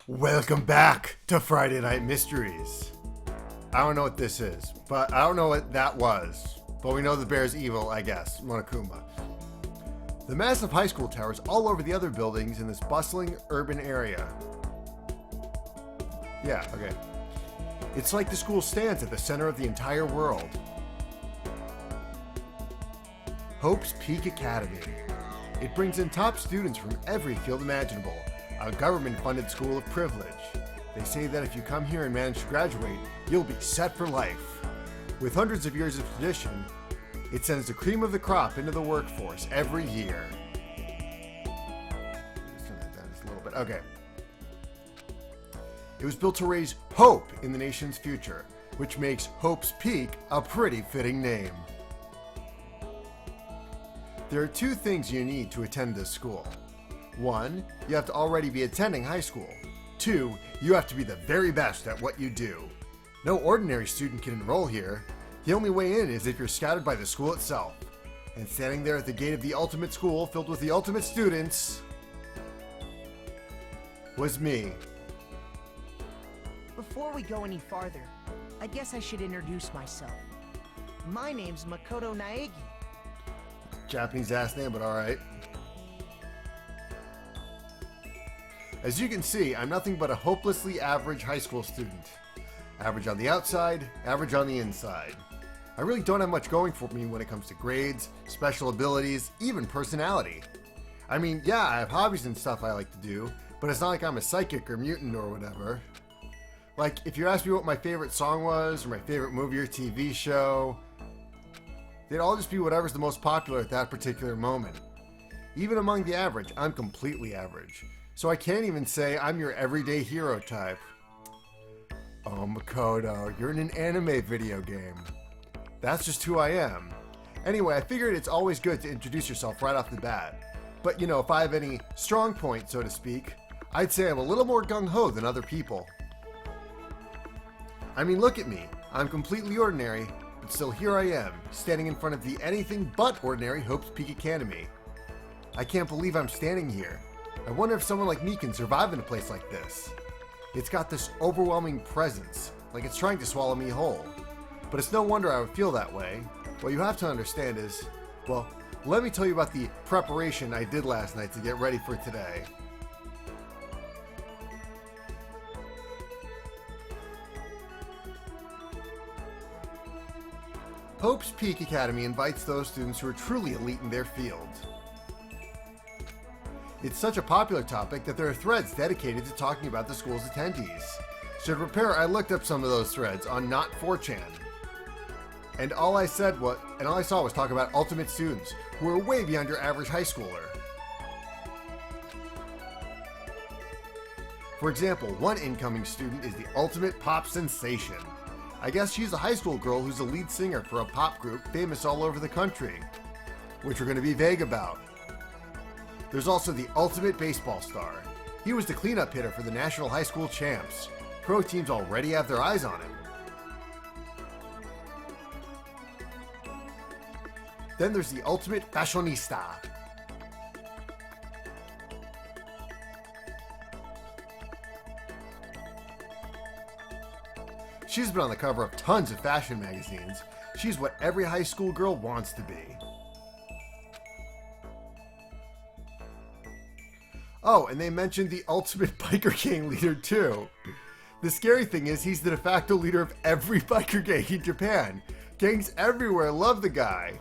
Welcome back to Friday Night Mysteries. I don't know what this is, but I don't know what that was. But we know the bear's evil, I guess. Monokuma. The massive high school towers all over the other buildings in this bustling urban area. Yeah, okay. It's like the school stands at the center of the entire world. Hope's Peak Academy. It brings in top students from every field imaginable. A government-funded school of privilege. They say that if you come here and manage to graduate, you'll be set for life. With hundreds of years of tradition, it sends the cream of the crop into the workforce every year. Let's turn that down just a little bit. Okay. It was built to raise hope in the nation's future, which makes Hope's Peak a pretty fitting name. There are two things you need to attend this school. 1, you have to already be attending high school. 2, you have to be the very best at what you do. No ordinary student can enroll here. The only way in is if you're scouted by the school itself. And standing there at the gate of the ultimate school filled with the ultimate students was me. Before we go any farther, I guess I should introduce myself. My name's Makoto Naegi. Japanese ass name, but alright. As you can see, I'm nothing but a hopelessly average high school student. Average on the outside, average on the inside. I really don't have much going for me when it comes to grades, special abilities, even personality. I mean, yeah, I have hobbies and stuff I like to do, but it's not like I'm a psychic or mutant or whatever. Like, if you asked me what my favorite song was, or my favorite movie or TV show, they'd all just be whatever's the most popular at that particular moment. Even among the average, I'm completely average. So I can't even say I'm your everyday hero type. Oh, Makoto, you're in an anime video game. That's just who I am. Anyway, I figured it's always good to introduce yourself right off the bat. But you know, if I have any strong points, so to speak, I'd say I'm a little more gung-ho than other people. I mean, look at me. I'm completely ordinary, but still here I am, standing in front of the anything but ordinary Hope's Peak Academy. I can't believe I'm standing here. I wonder if someone like me can survive in a place like this. It's got this overwhelming presence, like it's trying to swallow me whole. But it's no wonder I would feel that way. What you have to understand is, well, let me tell you about the preparation I did last night to get ready for today. Hope's Peak Academy invites those students who are truly elite in their field. It's such a popular topic that there are threads dedicated to talking about the school's attendees. So to prepare, I looked up some of those threads on Not 4chan. And all I saw was talk about ultimate students who are way beyond your average high schooler. For example, one incoming student is the ultimate pop sensation. I guess she's a high school girl who's the lead singer for a pop group famous all over the country, which we're going to be vague about. There's also the ultimate baseball star. He was the cleanup hitter for the National High School Champs. Pro teams already have their eyes on him. Then there's the ultimate fashionista. She's been on the cover of tons of fashion magazines. She's what every high school girl wants to be. Oh, and they mentioned the ultimate biker gang leader too. The scary thing is he's the de facto leader of every biker gang in Japan. Gangs everywhere love the guy.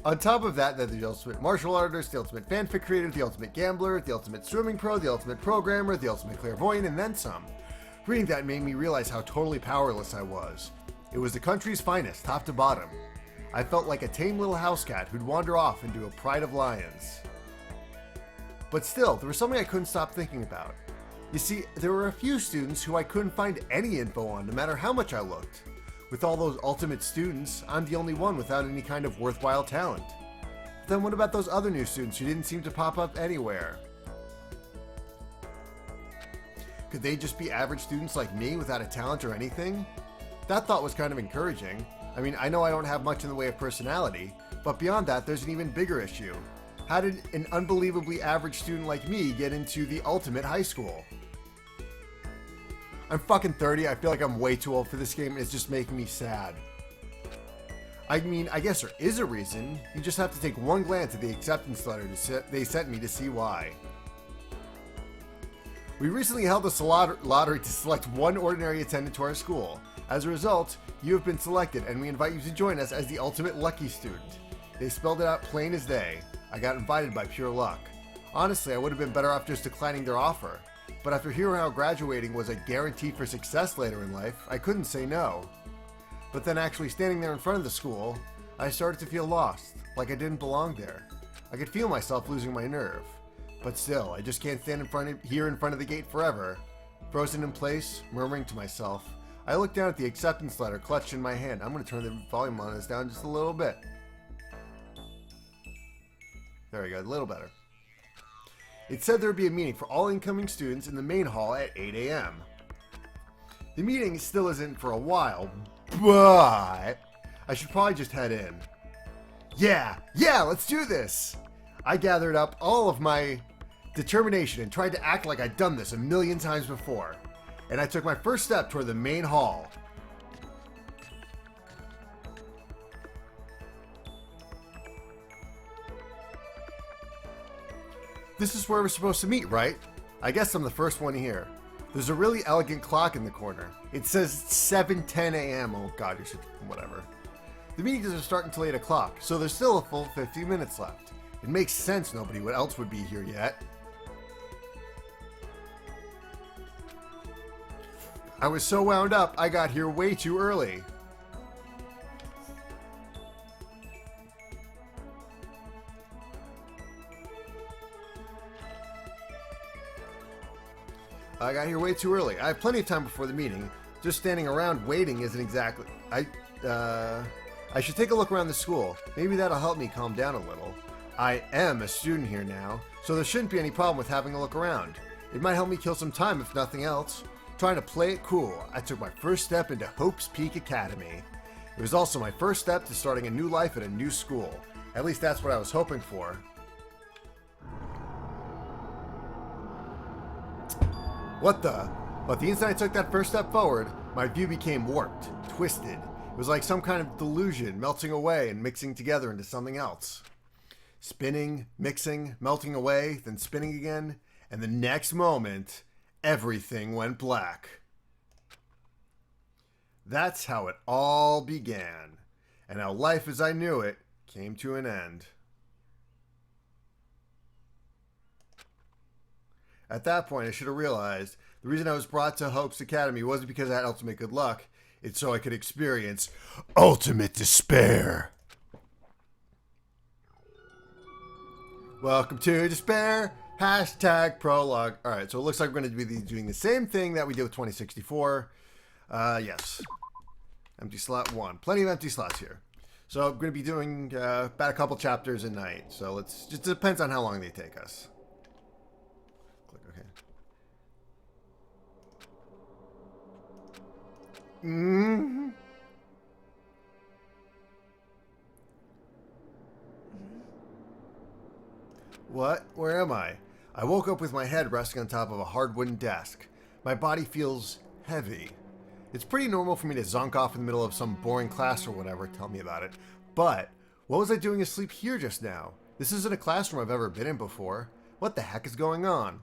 On top of that, there's the ultimate martial artist, the ultimate fanfic creator, the ultimate gambler, the ultimate swimming pro, the ultimate programmer, the ultimate clairvoyant, and then some. Reading that made me realize how totally powerless I was. It was the country's finest, top to bottom. I felt like a tame little house cat who'd wander off into a pride of lions. But still, there was something I couldn't stop thinking about. You see, there were a few students who I couldn't find any info on, no matter how much I looked. With all those ultimate students, I'm the only one without any kind of worthwhile talent. But then what about those other new students who didn't seem to pop up anywhere? Could they just be average students like me without a talent or anything? That thought was kind of encouraging. I mean, I know I don't have much in the way of personality, but beyond that, there's an even bigger issue. How did an unbelievably average student like me get into the ultimate high school? I'm fucking 30. I feel like I'm way too old for this game, and it's just making me sad. I mean, I guess there is a reason. You just have to take one glance at the acceptance letter they sent me to see why. We recently held a lottery to select one ordinary attendant to our school. As a result, you have been selected, and we invite you to join us as the ultimate lucky student. They spelled it out plain as day. I got invited by pure luck. Honestly, I would have been better off just declining their offer. But after hearing how graduating was a guarantee for success later in life, I couldn't say no. But then actually standing there in front of the school, I started to feel lost, like I didn't belong there. I could feel myself losing my nerve. But still, I just can't stand here in front of the gate forever. Frozen in place, murmuring to myself, I looked down at the acceptance letter clutched in my hand. I'm going to turn the volume on this down just a little bit. There we go, a little better. It said there would be a meeting for all incoming students in the main hall at 8 a.m. The meeting still isn't for a while, but I should probably just head in. Yeah, let's do this! I gathered up all of my determination and tried to act like I'd done this a million times before. And I took my first step toward the main hall. This is where we're supposed to meet, right? I guess I'm the first one here. There's a really elegant clock in the corner. It says 7:10 a.m. Oh god, you should... whatever. The meeting doesn't start until 8 o'clock, so there's still a full 50 minutes left. It makes sense nobody else would be here yet. I was so wound up, I got here way too early. I got here way too early. I have plenty of time before the meeting. Just standing around waiting isn't exactly... I should take a look around the school. Maybe that'll help me calm down a little. I am a student here now, so there shouldn't be any problem with having a look around. It might help me kill some time if nothing else. Trying to play it cool, I took my first step into Hope's Peak Academy. It was also my first step to starting a new life at a new school. At least that's what I was hoping for. What the? But the instant I took that first step forward, my view became warped, twisted. It was like some kind of delusion melting away and mixing together into something else. Spinning, mixing, melting away, then spinning again, and the next moment, everything went black. That's how it all began, and how life as I knew it came to an end. At that point, I should have realized the reason I was brought to Hope's Academy wasn't because I had ultimate good luck. It's so I could experience ultimate despair. Welcome to Despair. Hashtag prologue. Alright, so it looks like we're going to be doing the same thing that we did with 2064. Yes. Empty slot 1. Plenty of empty slots here. So I'm going to be doing about a couple chapters a night. So let's... just depends on how long they take us. Click OK. Mm-hmm. What? Where am I? I woke up with my head resting on top of a hard wooden desk. My body feels heavy. It's pretty normal for me to zonk off in the middle of some boring class or whatever, tell me about it. But, what was I doing asleep here just now? This isn't a classroom I've ever been in before. What the heck is going on?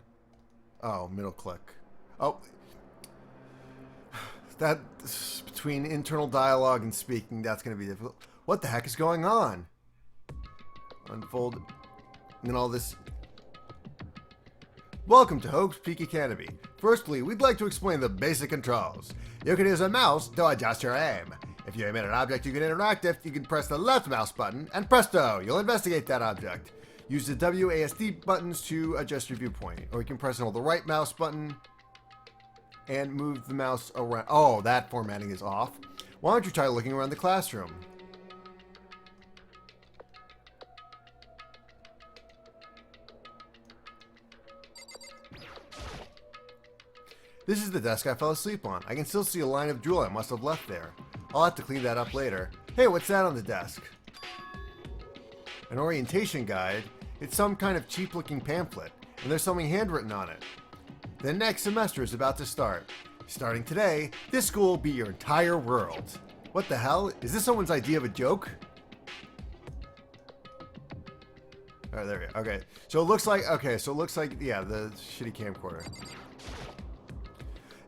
Oh, middle click. Oh. That's between internal dialogue and speaking, that's going to be difficult. What the heck is going on? Unfold. And then all this. Welcome to Hope's Peak Academy. Firstly, we'd like to explain the basic controls. You can use a mouse to adjust your aim. If you aim at an object you can interact with, you can press the left mouse button, and presto, you'll investigate that object. Use the WASD buttons to adjust your viewpoint, or you can press and hold the right mouse button and move the mouse around. Oh, that formatting is off. Why don't you try looking around the classroom? This is the desk I fell asleep on. I can still see a line of drool I must have left there. I'll have to clean that up later. Hey, what's that on the desk? An orientation guide. It's some kind of cheap-looking pamphlet, and there's something handwritten on it. The next semester is about to start. Starting today, this school will be your entire world. What the hell? Is this someone's idea of a joke? Alright, there we go. Okay. So it looks like, yeah, the shitty camcorder.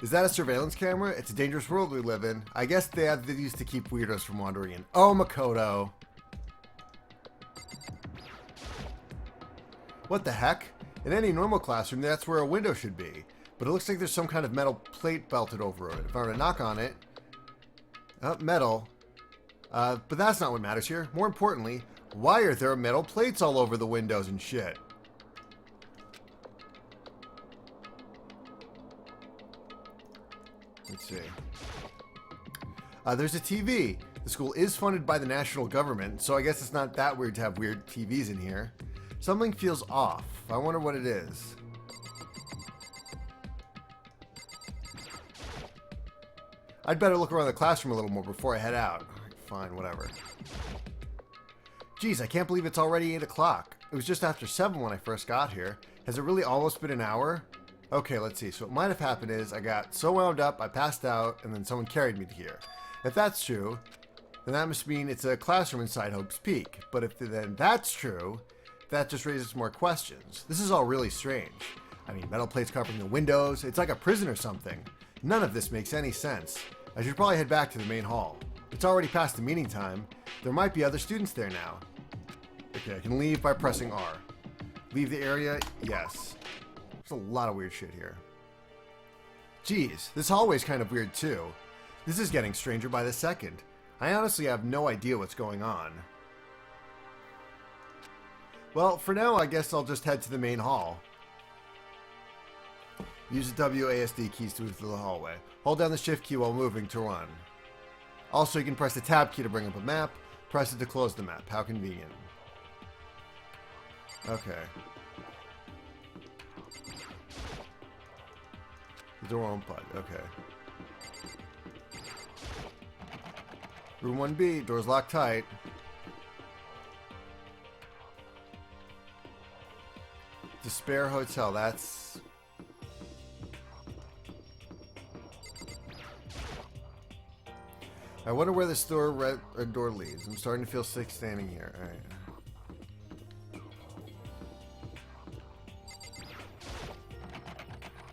Is that a surveillance camera? It's a dangerous world we live in. I guess they have these to keep weirdos from wandering in. Oh, Makoto. What the heck? In any normal classroom, that's where a window should be. But it looks like there's some kind of metal plate belted over it. If I were to knock on it... Oh, metal. But that's not what matters here. More importantly, why are there metal plates all over the windows and shit? Let's see. There's a TV. The school is funded by the national government, so I guess it's not that weird to have weird TVs in here. Something feels off. I wonder what it is. I'd better look around the classroom a little more before I head out. Fine, whatever. Geez, I can't believe it's already 8 o'clock. It was just after 7 when I first got here. Has it really almost been an hour? Okay, let's see. So what might have happened is I got so wound up, I passed out, and then someone carried me to here. If that's true, then that must mean it's a classroom inside Hope's Peak. But if then that's true, that just raises more questions. This is all really strange. I mean, metal plates covering the windows. It's like a prison or something. None of this makes any sense. I should probably head back to the main hall. It's already past the meeting time. There might be other students there now. Okay, I can leave by pressing R. Leave the area? Yes. There's a lot of weird shit here. Geez, this hallway's kind of weird too. This is getting stranger by the second. I honestly have no idea what's going on. Well, for now, I guess I'll just head to the main hall. Use the WASD keys to move through the hallway. Hold down the shift key while moving to run. Also, you can press the tab key to bring up a map. Press it to close the map. How convenient. Okay. The door won't budge. Okay. Room 1B. Door's locked tight. Despair Hotel. That's... I wonder where this red door leads. I'm starting to feel sick standing here. Alright.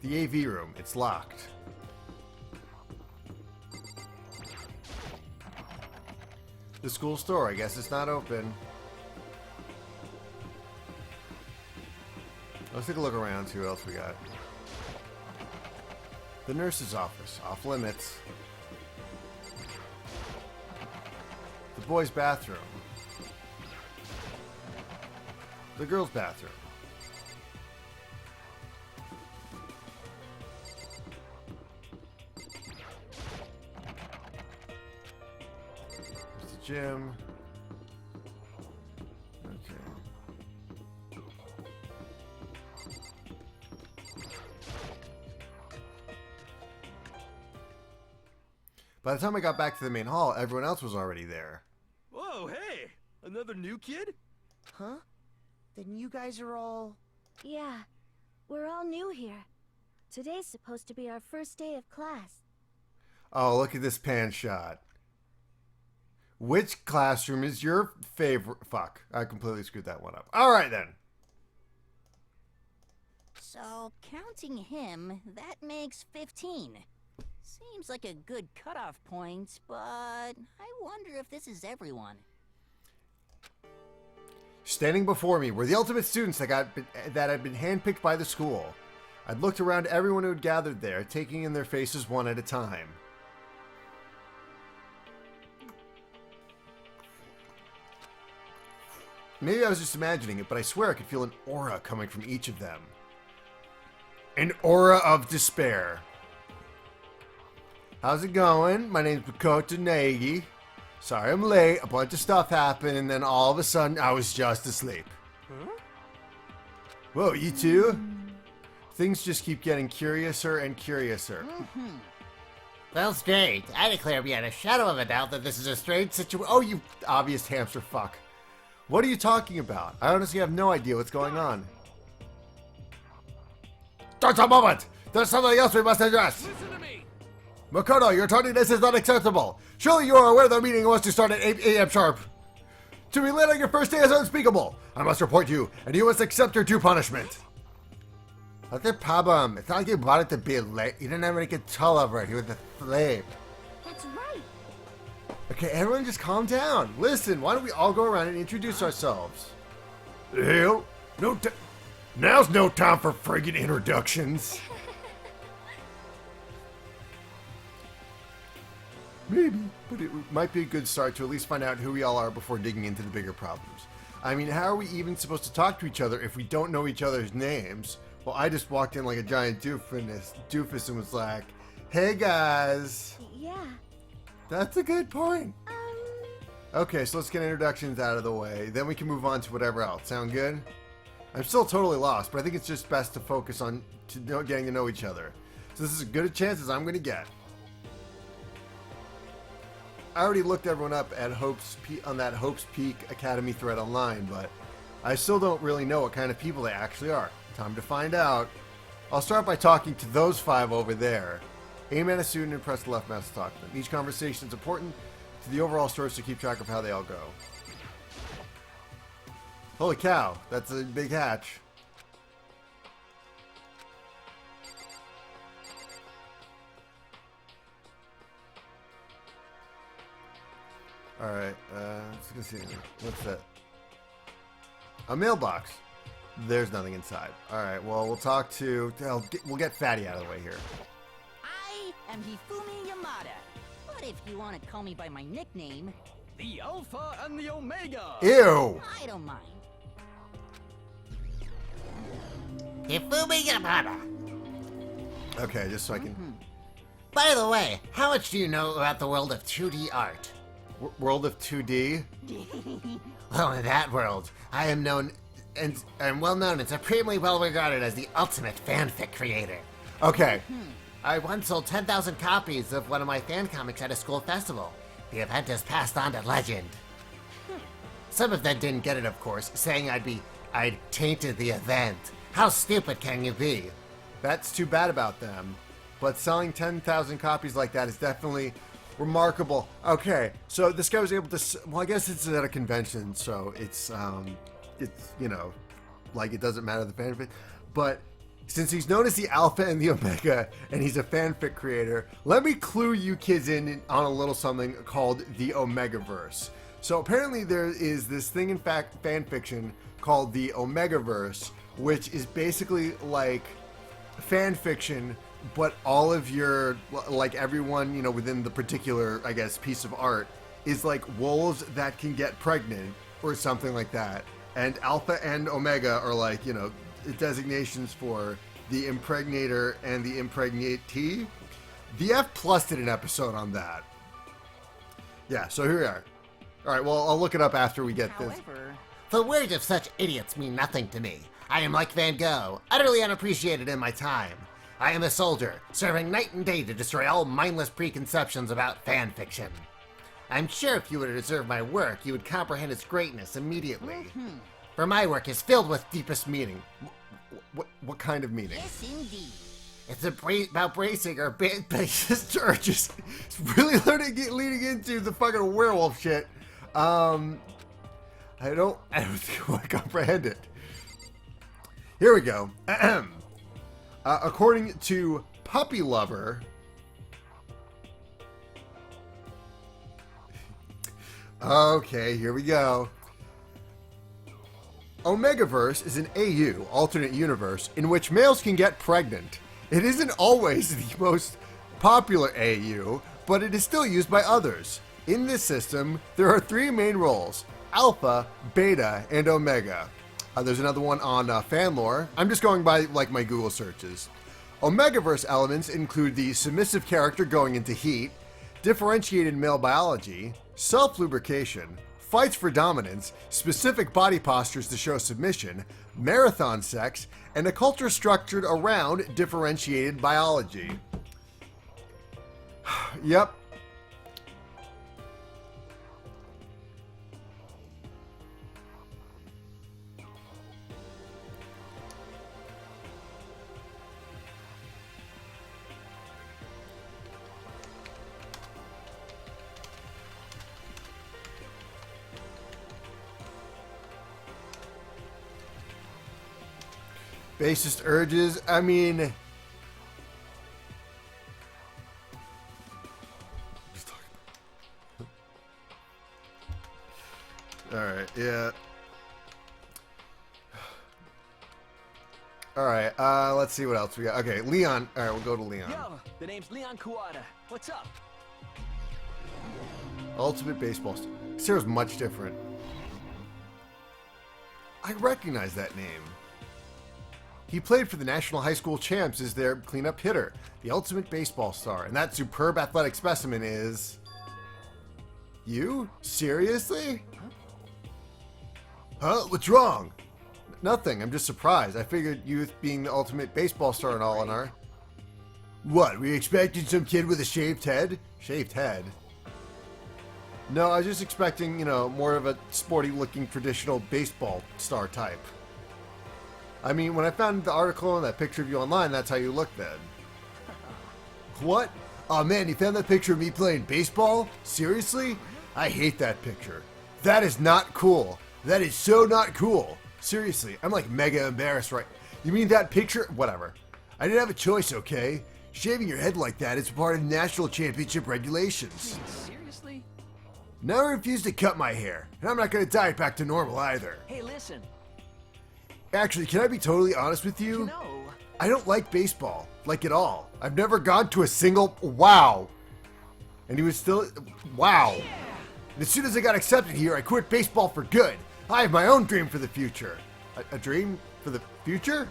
The AV room. It's locked. The school store. I guess it's not open. Let's take a look around, see what else we got. The nurse's office. Off limits. The boys' bathroom. The girls' bathroom. There's the gym. Okay. By the time I got back to the main hall, everyone else was already there. Whoa, hey! Another new kid? Huh? Then you guys are all... Yeah, we're all new here. Today's supposed to be our first day of class. Oh, look at this pan shot. Which classroom is your favorite? Fuck, I completely screwed that one up. Alright then. So, counting him, that makes 15. Seems like a good cutoff point, but I wonder if this is everyone. Standing before me were the ultimate students that had been handpicked by the school. I'd looked around everyone who had gathered there, taking in their faces one at a time. Maybe I was just imagining it, but I swear I could feel an aura coming from each of them. An aura of despair. How's it going? My name's Makoto Nagi. Sorry I'm late. A bunch of stuff happened, and then all of a sudden, I was just asleep. Huh? Whoa, you too? Things just keep getting curiouser and curiouser. Well, straight. I declare beyond a shadow of a doubt that this is a strange situation. Oh, you obvious hamster fuck. What are you talking about? I honestly have no idea what's going on. Just a moment! There's something else we must address! Listen to me! Makoto, your tardiness is not acceptable! Surely you are aware the meeting was to start at 8 a.m. sharp! To be late on your first day is unspeakable! I must report you, and you must accept your due punishment! What's the problem? It's not like you wanted to be late. You didn't have any control over it. You were asleep. That's right. Okay, everyone just calm down. Listen, why don't we all go around and introduce ourselves? Hell, now's no time for friggin' introductions. Maybe, but it might be a good start to at least find out who we all are before digging into the bigger problems. I mean, how are we even supposed to talk to each other if we don't know each other's names? Well, I just walked in like a giant doofus and was like, hey guys. Yeah. That's a good point. Okay, so let's get introductions out of the way. Then we can move on to whatever else. Sound good? I'm still totally lost, but I think it's just best to focus on getting to know each other. So this is as good a chance as I'm going to get. I already looked everyone up at on that Hope's Peak Academy thread online, but I still don't really know what kind of people they actually are. Time to find out. I'll start by talking to those 5 over there. Aim at a student and press the left mouse to talk to them. Each conversation is important to the overall story, so keep track of how they all go. Holy cow, that's a big hatch. Alright, let's see. What's that? A mailbox. There's nothing inside. Alright, well, we'll talk to... We'll get Fatty out of the way here. I am Hifumi Yamada. But if you want to call me by my nickname, The Alpha and the Omega! Ew! I don't mind. Hifumi Yamada. Okay, just so I can... By the way, how much do you know about the world of 2D art? World of 2D? Well, in that world, I am known... and I'm well known and supremely well regarded as the ultimate fanfic creator. Okay. I once sold 10,000 copies of one of my fan comics at a school festival. The event has passed on to legend. Some of them didn't get it, of course, saying I'd tainted the event. How stupid can you be? That's too bad about them. But selling 10,000 copies like that is definitely remarkable. Okay, so this guy was able to... Well, I guess it's at a convention, so it's you know, like it doesn't matter the fanfic. But since he's known as the Alpha and the Omega, and he's a fanfic creator, let me clue you kids in on a little something called the Omegaverse. So apparently there is this thing in fan fiction called the Omegaverse, which is basically like fan fiction, but all of your, like everyone, you know, within the particular, I guess, piece of art is like wolves that can get pregnant or something like that. And Alpha and Omega are like, you know, designations for the impregnator and the impregnatee. The F Plus did an episode on that. Yeah, so here we are. All right, well, I'll look it up after we get this. However, The words of such idiots mean nothing to me. I am like Van Gogh, utterly unappreciated in my time. I am a soldier, serving night and day to destroy all mindless preconceptions about fan fiction. I'm sure if you were to observe my work, you would comprehend its greatness immediately. For my work is filled with deepest meaning. What kind of meaning? yes, indeed. It's about bracing our basis Churches. It's really leading into the fucking werewolf shit. I don't think I comprehend it. Here we go. According to Puppy Lover, okay, here we go. Omegaverse is an AU, alternate universe, in which males can get pregnant. It isn't always the most popular AU, but it is still used by others. In this system, there are 3 main roles: Alpha, Beta, and Omega. There's another one on Fanlore. I'm just going by like my Google searches. Omegaverse elements include the submissive character going into heat, differentiated male biology, self-lubrication, fights for dominance, specific body postures to show submission, marathon sex, and a culture structured around differentiated biology. Yep. Basest urges. I mean, all right, yeah. All right, let's see what else we got. Okay, Leon. All right, we'll go to Leon. Yo, the name's Leon Kuwata. What's up? Ultimate baseball. Sarah's much different. I recognize that name. He played for the National High School Champs as their cleanup hitter, the ultimate baseball star, and that superb athletic specimen is... You? Seriously? Huh? What's wrong? Nothing. I'm just surprised. I figured you being the ultimate baseball star and all in our... What? Were you expecting some kid with a shaved head? Shaved head? No, I was just expecting, you know, more of a sporty-looking traditional baseball star type. I mean, when I found the article and that picture of you online, that's how you looked then. What? Oh man, you found that picture of me playing baseball? Seriously? I hate that picture. That is not cool. That is so not cool. Seriously, I'm like mega embarrassed right... You mean that picture? Whatever. I didn't have a choice, okay? Shaving your head like that is part of national championship regulations. Seriously? Now I refuse to cut my hair, and I'm not going to dye it back to normal either. Hey, listen. Actually, can I be totally honest with you? You know, I don't like baseball, like at all. I've never gone to a single... Wow. And he was still... Wow. And as soon as I got accepted here, I quit baseball for good. I have my own dream for the future. A dream for the future?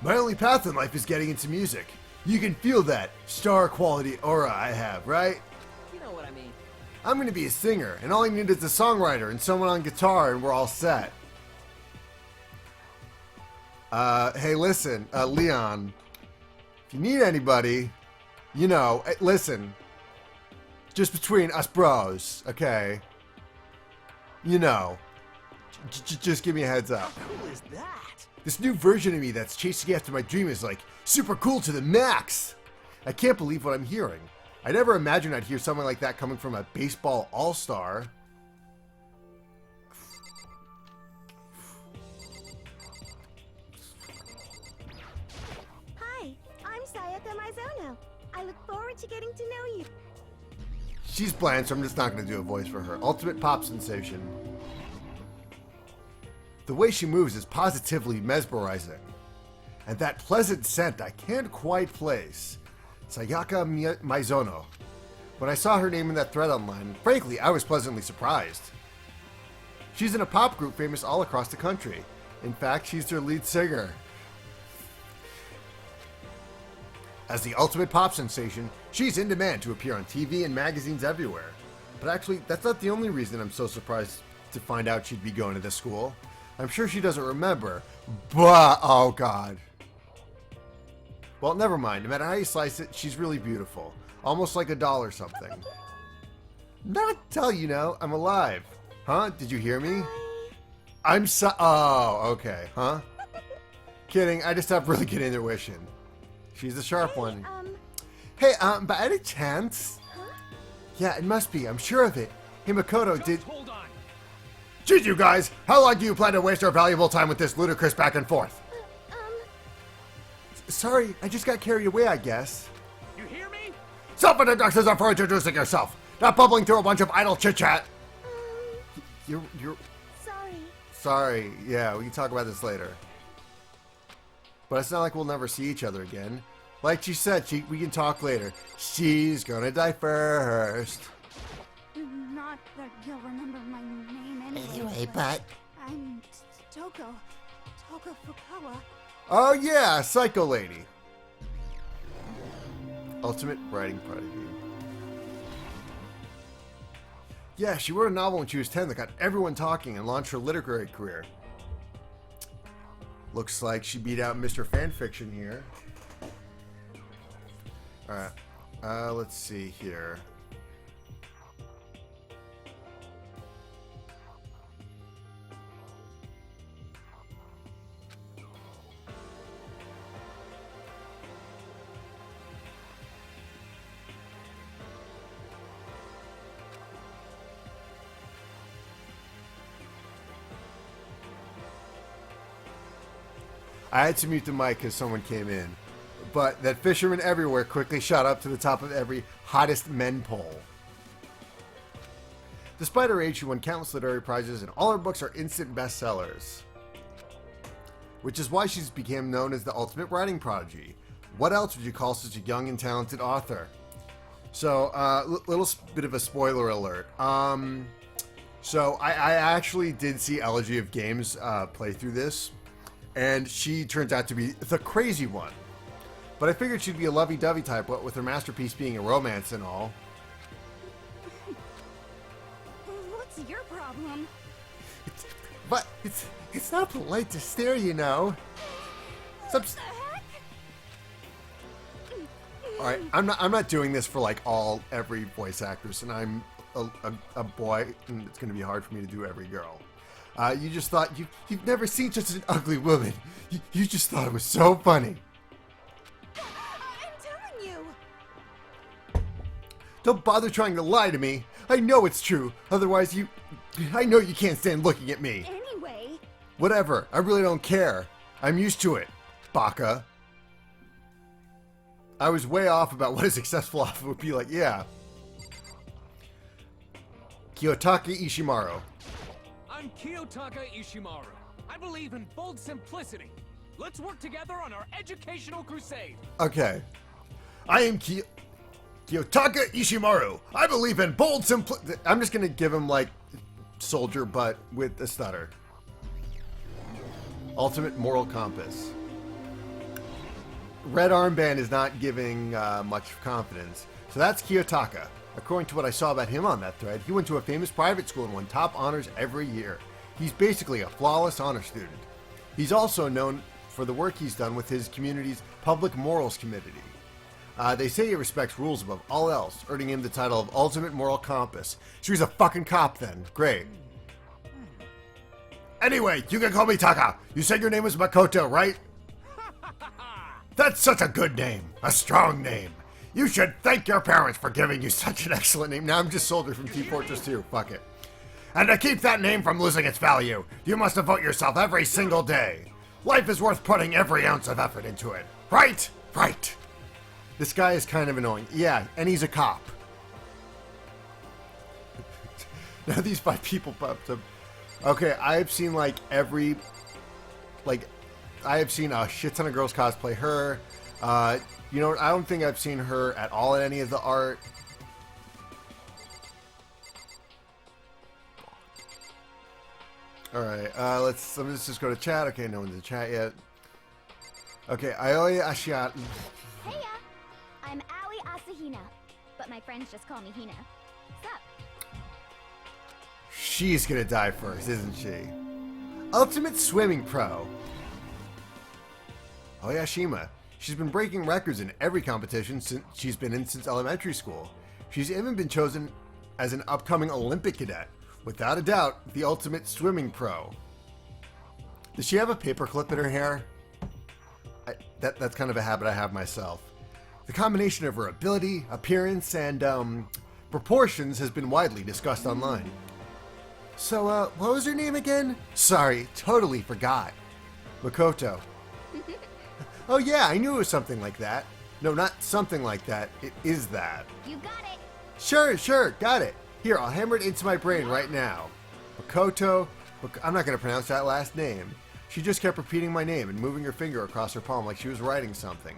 My only path in life is getting into music. You can feel that star quality aura I have, right? you know what I mean. I'm going to be a singer, and all I need is a songwriter and someone on guitar, and we're all set. Hey, listen, Leon, if you need anybody, you know, listen, just between us bros, okay? You know, just give me a heads up. How cool is that? This new version of me that's chasing after my dream is like super cool to the max. I can't believe what I'm hearing. I never imagined I'd hear something like that coming from a baseball all-star. Hi, I'm Sayaka Mizono. I look forward to getting to know you. She's bland, so I'm just not going to do a voice for her. Ultimate pop sensation. The way she moves is positively mesmerizing. And that pleasant scent I can't quite place. Sayaka Mizono. When I saw her name in that thread online, frankly, I was pleasantly surprised. She's in a pop group famous all across the country. In fact, she's their lead singer. As the ultimate pop sensation, she's in demand to appear on TV and magazines everywhere. But actually, that's not the only reason I'm so surprised to find out she'd be going to this school. I'm sure she doesn't remember, but oh god. Well, never mind. No matter how you slice it, she's really beautiful. Almost like a doll or something. Not tell you know, I'm alive. Huh? Did you hear me? I'm so... Oh, okay. Huh? Kidding. I just have really good intuition. She's a sharp one. Hey, by any chance? Huh? Yeah, it must be. I'm sure of it. Himakoto did... Hold on. Jeez, you guys! How long do you plan to waste our valuable time with this ludicrous back and forth? Sorry, I just got carried away, I guess. You hear me? Self-introductions are for introducing yourself, not bubbling through a bunch of idle chit-chat. You're... Sorry. Sorry, yeah, we can talk about this later. But it's not like we'll never see each other again. Like she said, we can talk later. She's gonna die first. Not that you'll remember my name Anyway, but... I'm Toko Fukawa. Oh yeah, Psycho Lady. Ultimate writing prodigy. Yeah, she wrote a novel when she was 10 that got everyone talking and launched her literary career. Looks like she beat out Mr. Fanfiction here. Alright, let's see here. I had to mute the mic because someone came in. But that fisherman everywhere quickly shot up to the top of every hottest men poll. Despite her age, she won countless literary prizes, and all her books are instant bestsellers. Which is why she's become known as the ultimate writing prodigy. What else would you call such a young and talented author? So, little bit of a spoiler alert. So I actually did see Elegy of Games play through this, and she turns out to be the crazy one. But I figured she'd be a lovey-dovey type, what with her masterpiece being a romance and all. What's your problem? But it's not polite to stare, you know. What the heck? All right, I'm not doing this for like every voice actress, and I'm a boy, and it's going to be hard for me to do every girl. You just thought you've never seen such an ugly woman. You just thought it was so funny. I'm telling you. Don't bother trying to lie to me. I know it's true. Otherwise, I know you can't stand looking at me. Anyway. Whatever. I really don't care. I'm used to it, Baka. I was way off about what a successful offer would be like. Yeah. Kiyotaka Ishimaru. I'm Kiyotaka Ishimaru. I believe in bold simplicity. Let's work together on our educational crusade. Okay. I am Kiyotaka Ishimaru. I believe in bold simplicity. I'm just going to give him like soldier but with a stutter. Ultimate moral compass. Red armband is not giving much confidence. So that's Kiyotaka. According to what I saw about him on that thread, he went to a famous private school and won top honors every year. He's basically a flawless honor student. He's also known for the work he's done with his community's Public Morals Committee. They say he respects rules above all else, earning him the title of Ultimate Moral Compass. So he's a fucking cop then. Great. Anyway, you can call me Taka. You said your name was Makoto, right? That's such a good name. A strong name. You should thank your parents for giving you such an excellent name. Now I'm just Soldier from Team Fortress 2. Fuck it. And to keep that name from losing its value, you must devote yourself every single day. Life is worth putting every ounce of effort into it. Right? Right. This guy is kind of annoying. Yeah, and he's a cop. Now these 5 people popped up. Okay, I've seen I have seen a shit ton of girls cosplay her. You know what? I don't think I've seen her at all in any of the art. Alright, let's just go to chat. Okay, no one's in chat yet. Okay, Aoi Ashiat. Heya! I'm Aoi Asahina, but my friends just call me Hina. What's up? She's gonna die first, isn't she? Ultimate Swimming Pro. Oyashima. She's been breaking records in every competition she's been in since elementary school. She's even been chosen as an upcoming Olympic cadet. Without a doubt, the ultimate swimming pro. Does she have a paperclip in her hair? That's kind of a habit I have myself. The combination of her ability, appearance, and proportions has been widely discussed online. So, what was her name again? Sorry, totally forgot. Makoto. Oh yeah, I knew it was something like that. No, not something like that. It is that. You got it. Sure, got it. Here, I'll hammer it into my brain right now. Makoto. I'm not going to pronounce that last name. She just kept repeating my name and moving her finger across her palm like she was writing something.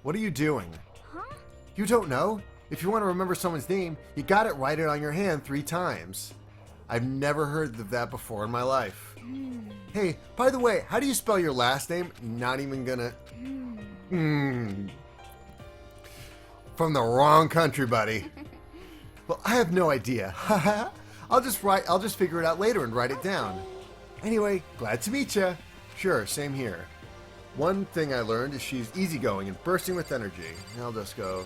What are you doing? Huh? You don't know? If you want to remember someone's name, you got it write it on your hand 3 times. I've never heard of that before in my life. Hey, by the way, how do you spell your last name? Not even gonna... From the wrong country, buddy. Well, I have no idea. I'll just figure it out later and write it down. Anyway, glad to meet ya. Sure, same here. One thing I learned is she's easygoing and bursting with energy. I'll just go...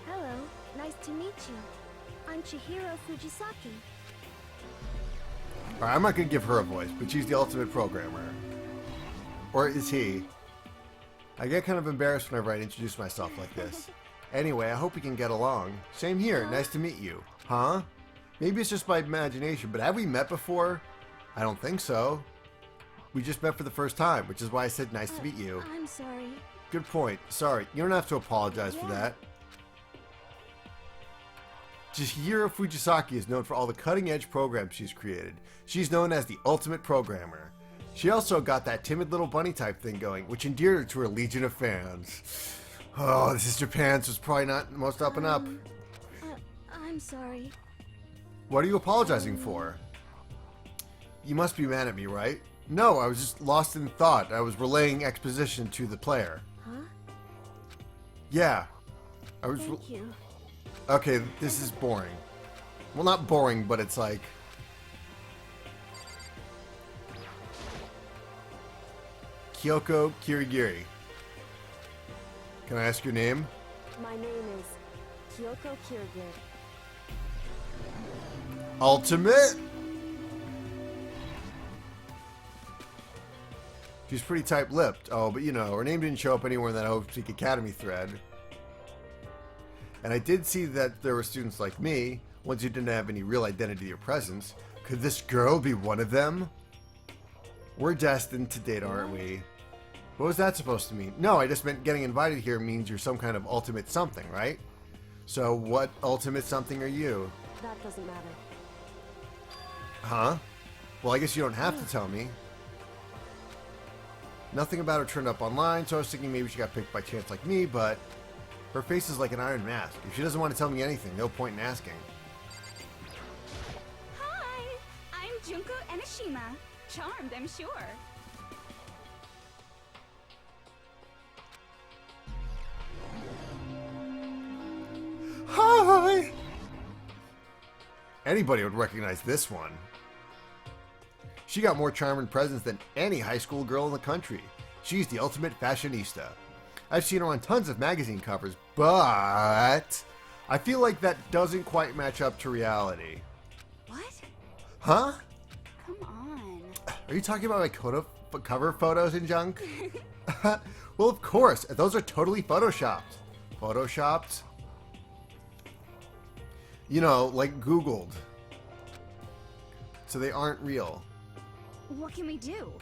Hello, nice to meet you. I'm Chihiro Fujisaki. Alright, I'm not going to give her a voice, but she's the ultimate programmer. Or is he? I get kind of embarrassed whenever I introduce myself like this. Anyway, I hope we can get along. Same here, nice to meet you. Huh? Maybe it's just my imagination, but have we met before? I don't think so. We just met for the first time, which is why I said nice to meet you. I'm sorry. Good point. Sorry, you don't have to apologize for that. Chihiro Fujisaki is known for all the cutting-edge programs she's created. She's known as the ultimate programmer. She also got that timid little bunny type thing going, which endeared her to her legion of fans. Oh, this is Japan's was probably not the most up and up. I'm sorry. What are you apologizing for? You must be mad at me, right? No, I was just lost in thought. I was relaying exposition to the player. Huh? Yeah. I was... Thank you. Okay, this is boring. Well, not boring, but it's like... Kyoko Kirigiri. Can I ask your name? My name is Kyoko Kirigiri. Ultimate? She's pretty tight-lipped. Oh, but you know, her name didn't show up anywhere in that Hope Seek Academy thread. And I did see that there were students like me, ones who didn't have any real identity or presence. Could this girl be one of them? We're destined to date, aren't we? What was that supposed to mean? No, I just meant getting invited here means you're some kind of ultimate something, right? So what ultimate something are you? That doesn't matter. Huh? Well, I guess you don't have to tell me. Nothing about her turned up online, so I was thinking maybe she got picked by chance like me, but her face is like an iron mask. If she doesn't want to tell me anything, no point in asking. Hi, I'm Junko Enoshima. Charmed, I'm sure. Hi! Anybody would recognize this one. She got more charm and presence than any high school girl in the country. She's the ultimate fashionista. I've seen her on tons of magazine covers, but I feel like that doesn't quite match up to reality. What? Huh? Come on. Are you talking about my cover photos and junk? Well, of course. Those are totally photoshopped. Photoshopped? You know, like Googled. So they aren't real. What can we do?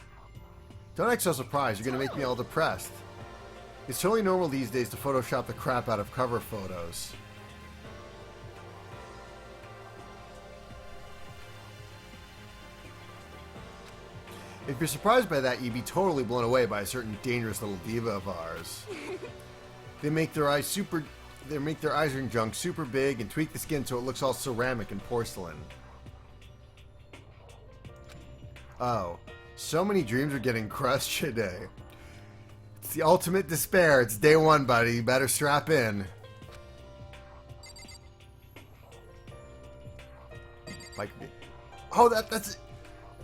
Don't act so surprised. You're going to make me all depressed. It's totally normal these days to Photoshop the crap out of cover photos. If you're surprised by that, you'd be totally blown away by a certain dangerous little diva of ours. They make their eyes and junk super big and tweak the skin so it looks all ceramic and porcelain. Oh, so many dreams are getting crushed today. It's the ultimate despair. It's day one, buddy. You better strap in. Like, oh, that's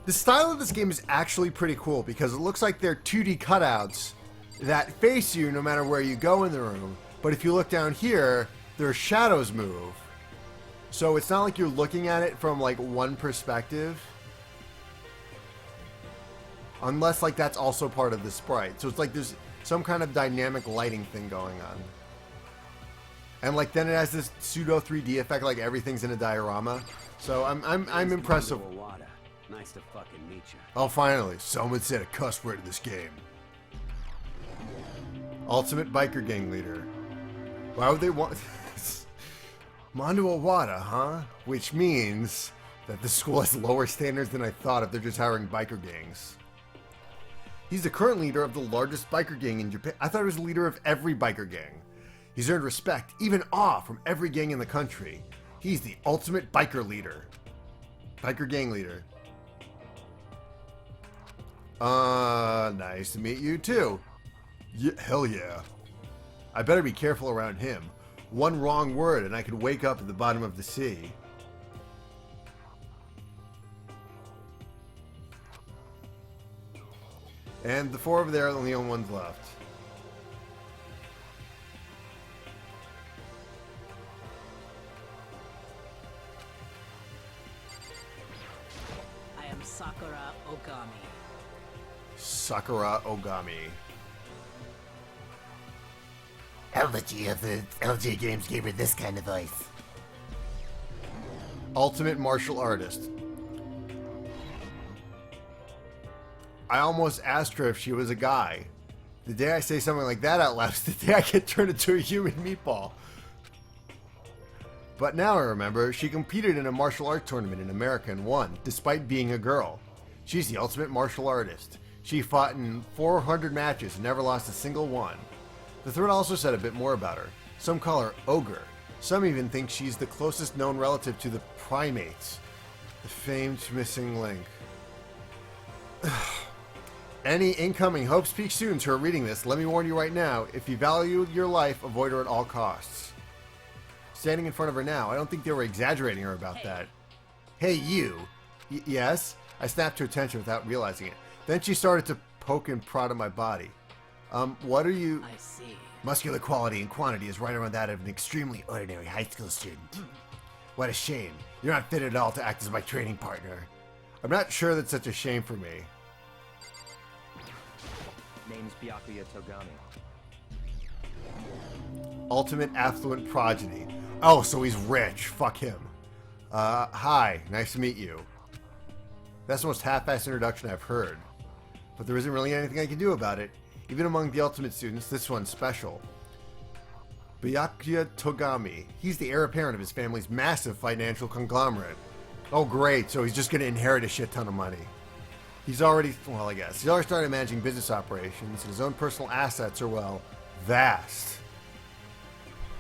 the style of this game is actually pretty cool because it looks like they're 2D cutouts that face you no matter where you go in the room. But if you look down here, their shadows move. So it's not like you're looking at it from like one perspective. Unless like that's also part of the sprite. So it's like there's some kind of dynamic lighting thing going on. And like then it has this pseudo 3D effect like everything's in a diorama. So I'm impressed. Nice to fucking meet you. Oh, finally, someone said a cuss word in this game. Ultimate biker gang leader. Why would they want Mondo Awada, huh? Which means that the school has lower standards than I thought if they're just hiring biker gangs. He's the current leader of the largest biker gang in Japan. I thought he was the leader of every biker gang. He's earned respect, even awe, from every gang in the country. He's the ultimate biker leader. Biker gang leader. Nice to meet you too. Yeah, hell yeah. I better be careful around him. One wrong word and I could wake up at the bottom of the sea. And the four over there are the only ones left. I am Sakura Ogami. Sakura Ogami. Elegy of the LG Games gave her this kind of voice. Ultimate martial artist. I almost asked her if she was a guy. The day I say something like that out loud is the day I get turned into a human meatball. But now I remember, she competed in a martial art tournament in America and won, despite being a girl. She's the ultimate martial artist. She fought in 400 matches and never lost a single one. The thread also said a bit more about her. Some call her Ogre. Some even think she's the closest known relative to the primates. The famed missing link. Any incoming Hope's Peak students who are reading this, let me warn you right now, if you value your life, avoid her at all costs. Standing in front of her now, I don't think they were exaggerating her about that. Hey, you. Yes? I snapped to attention without realizing it. Then she started to poke and prod at my body. What are you... I see. Muscular quality and quantity is right around that of an extremely ordinary high school student. What a shame. You're not fit at all to act as my training partner. I'm not sure that's such a shame for me. Name's Byakuya Togami. Ultimate affluent progeny. Oh, so he's rich. Fuck him. Hi. Nice to meet you. That's the most half-assed introduction I've heard. But there isn't really anything I can do about it. Even among the ultimate students, this one's special. Byakuya Togami. He's the heir apparent of his family's massive financial conglomerate. Oh, great. So he's just going to inherit a shit ton of money. He's already, well, I guess. He's already started managing business operations, and his own personal assets are, well, vast.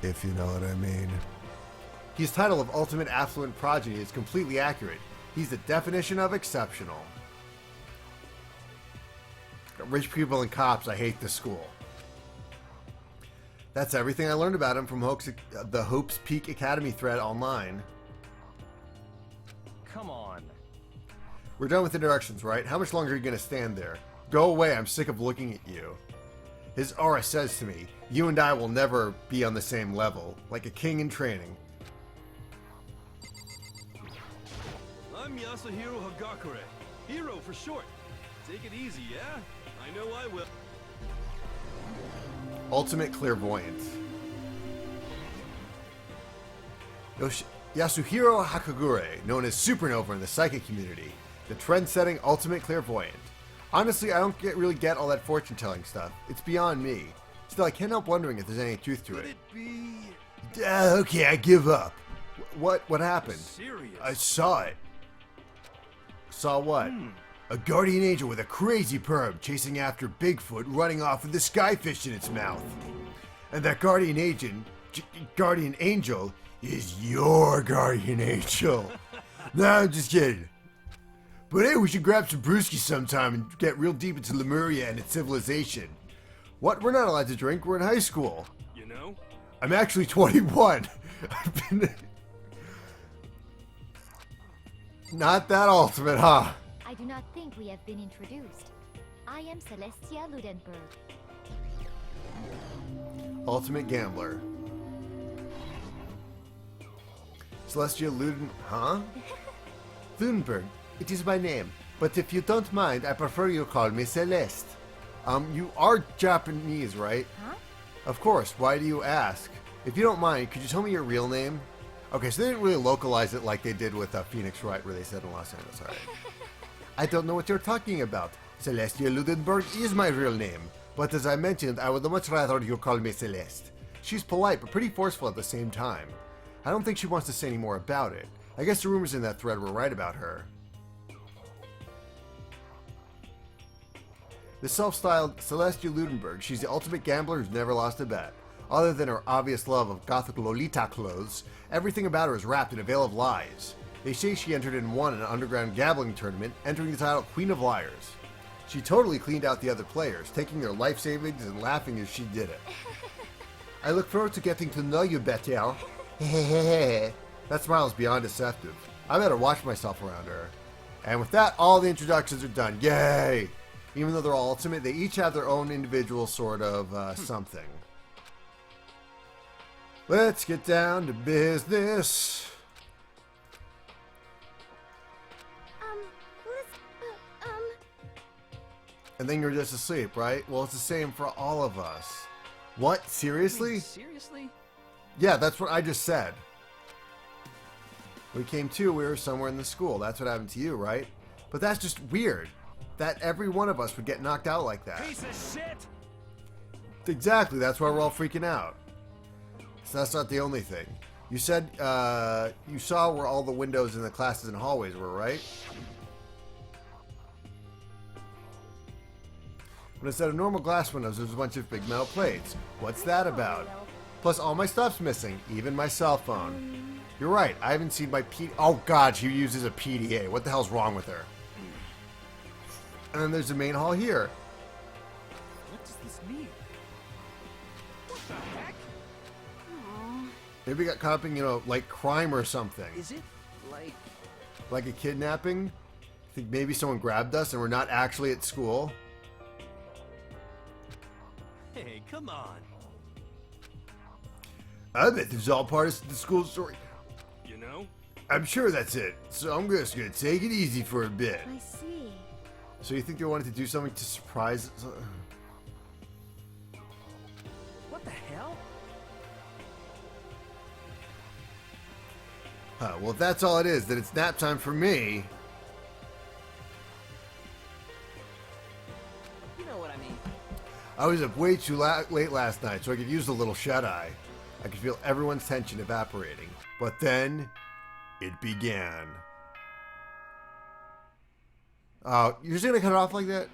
If you know what I mean. His title of Ultimate Affluent Progeny is completely accurate. He's the definition of exceptional. Rich people and cops, I hate this school. That's everything I learned about him from the Hope's Peak Academy thread online. Come on. We're done with introductions, right? How much longer are you going to stand there? Go away, I'm sick of looking at you. His aura says to me, you and I will never be on the same level, like a king in training. I'm Yasuhiro Hagakure. Hero for short. Take it easy, yeah? I know I will. Ultimate Clairvoyant. Yasuhiro Hakagure, known as Supernova in the psychic community, the trend-setting Ultimate Clairvoyant. Honestly, I don't really get all that fortune-telling stuff. It's beyond me. Still, I can't help wondering if there's any truth to it. Okay, I give up. What happened? Serious? I saw it. Saw what? A guardian angel with a crazy perm chasing after Bigfoot running off with a skyfish in its mouth. And that guardian angel is your guardian angel. No, I'm just kidding. But hey, we should grab some brewskis sometime and get real deep into Lemuria and its civilization. What? We're not allowed to drink. We're in high school. You know? I'm actually 21. I've been... Not that ultimate, huh? I do not think we have been introduced. I am Celestia Ludenberg. Ultimate Gambler. Celestia huh? Ludenberg. It is my name, but if you don't mind, I prefer you call me Celeste. You are Japanese, right? Huh? Of course, why do you ask? If you don't mind, could you tell me your real name? Okay, so they didn't really localize it like they did with Phoenix Wright, where they said in Los Angeles, alright. I don't know what you're talking about. Celestia Ludenberg is my real name, but as I mentioned, I would much rather you call me Celeste. She's polite, but pretty forceful at the same time. I don't think she wants to say any more about it. I guess the rumors in that thread were right about her. The self-styled Celestia Ludenberg, she's the ultimate gambler who's never lost a bet. Other than her obvious love of gothic Lolita clothes, everything about her is wrapped in a veil of lies. They say she entered and won an underground gambling tournament, entering the title Queen of Liars. She totally cleaned out the other players, taking their life savings and laughing as she did it. I look forward to getting to know you better. That smile is beyond deceptive. I better watch myself around her. And with that, all the introductions are done. Yay! Even though they're all ultimate, they each have their own individual sort of something. Let's get down to business. And then you're just asleep, right? Well, it's the same for all of us. What? Seriously? Seriously? Yeah, that's what I just said. We came to, we were somewhere in the school. That's what happened to you, right? But that's just weird. that every one of us would get knocked out like that. Piece of shit! Exactly, that's why we're all freaking out. So that's not the only thing. You said you saw where all the windows in the classes and hallways were, right? But instead of normal glass windows, there's a bunch of big metal plates. What's that about? Plus, all my stuff's missing, even my cell phone. You're right, I haven't seen my Oh god, she uses a PDA. What the hell's wrong with her? And then there's the main hall here. What does this mean? What the heck? Maybe we got caught up in, like crime or something. Is it Like a kidnapping? Think maybe someone grabbed us and we're not actually at school? Hey, come on. I bet this is all part of the school story. You know? I'm sure that's it. So I'm just gonna take it easy for a bit. I see. So you think they wanted to do something to surprise us? What the hell? Well, if that's all it is, then it's nap time for me. You know what I mean. I was up way too late last night, so I could use a little shut-eye. I could feel everyone's tension evaporating. But then, it began. You're just gonna cut it off like that?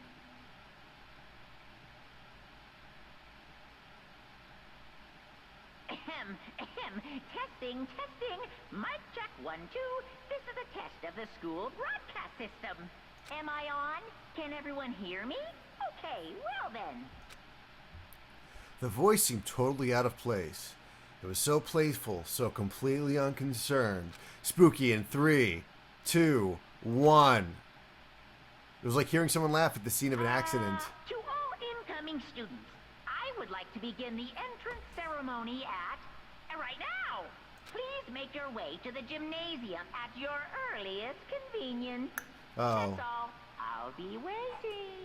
Ahem, ahem. Testing, testing. Mic check 1, 2. This is a test of the school broadcast system. Am I on? Can everyone hear me? Okay, well then. The voice seemed totally out of place. It was so playful, so completely unconcerned. Spooky in 3, 2, 1. It was like hearing someone laugh at the scene of an accident. To all incoming students, I would like to begin the entrance ceremony at right now. Please make your way to the gymnasium at your earliest convenience. Oh. That's all. I'll be waiting.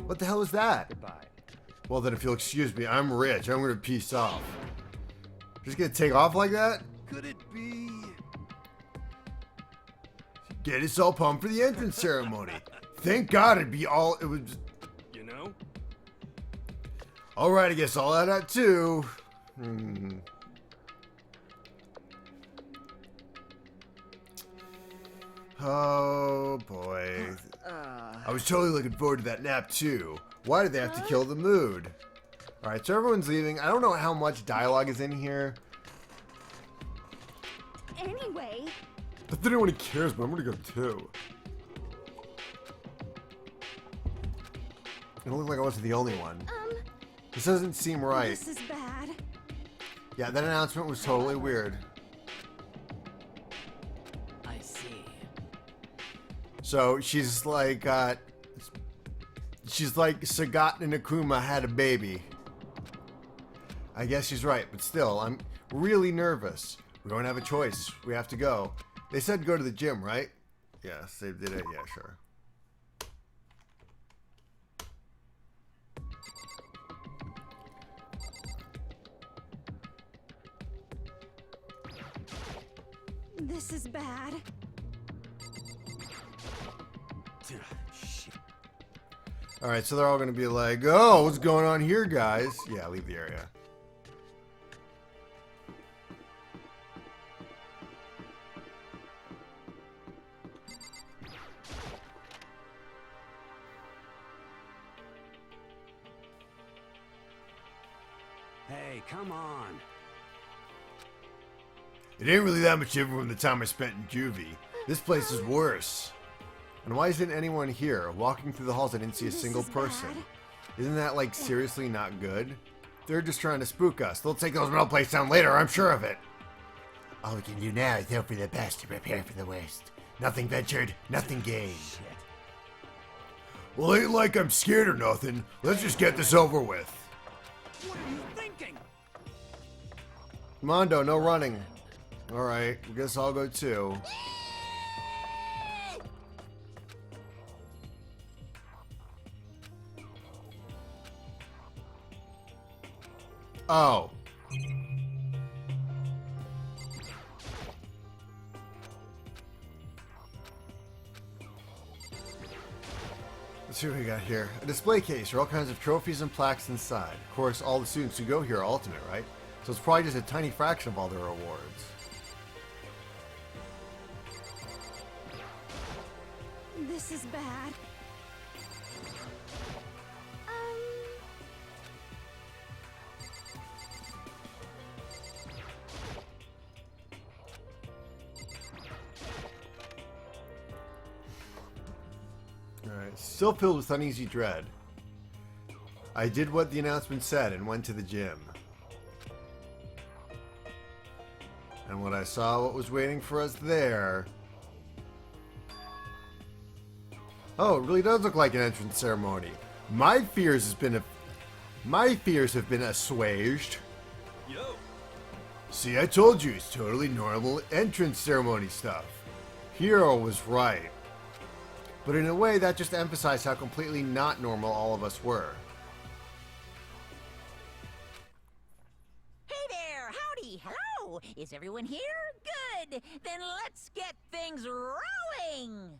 What the hell is that? Goodbye. Well, then if you'll excuse me, I'm rich. I'm gonna peace off. Just gonna take off like that? Could it be? Get us all pumped for the entrance ceremony. Thank God it was... You know? Alright, I guess I'll add that too. Oh boy. I was totally looking forward to that nap too. Why did they have to kill the mood? Alright, so everyone's leaving. I don't know how much dialogue is in here. Anyway. Not that anyone cares, but I'm gonna go too. It looked like I wasn't the only one. This doesn't seem right. This is bad. Yeah, that announcement was totally weird. I see. So she's like Sagat and Akuma had a baby. I guess she's right, but still, I'm really nervous. We don't have a choice. We have to go. They said go to the gym, right? Yes, they did it. Yeah, sure. This is bad. Shit. Alright, so they're all going to be like, oh, what's going on here, guys? Yeah, leave the area. Hey, come on. It ain't really that much different from the time I spent in juvie. This place is worse. And why isn't anyone here? Walking through the halls, I didn't see a single person. Isn't that, like, seriously not good? They're just trying to spook us. They'll take those metal plates down later, I'm sure of it. All we can do now is hope for the best and prepare for the worst. Nothing ventured, nothing gained. Well, ain't like I'm scared or nothing. Let's just get this over with. What are you thinking? Mondo, no running. Alright, I guess I'll go too. Oh. Let's see what we got here. A display case where all kinds of trophies and plaques inside. Of course, all the students who go here are ultimate, right? So it's probably just a tiny fraction of all their rewards. This is bad. Alright, still filled with uneasy dread. I did what the announcement said and went to the gym. And when I saw what was waiting for us there... Oh, it really does look like an entrance ceremony. My fears have been assuaged. Yo. See, I told you, it's totally normal entrance ceremony stuff. Hero was right. But in a way, that just emphasized how completely not normal all of us were. Hey there! Howdy! Hello! Is everyone here? Good! Then let's get things rolling!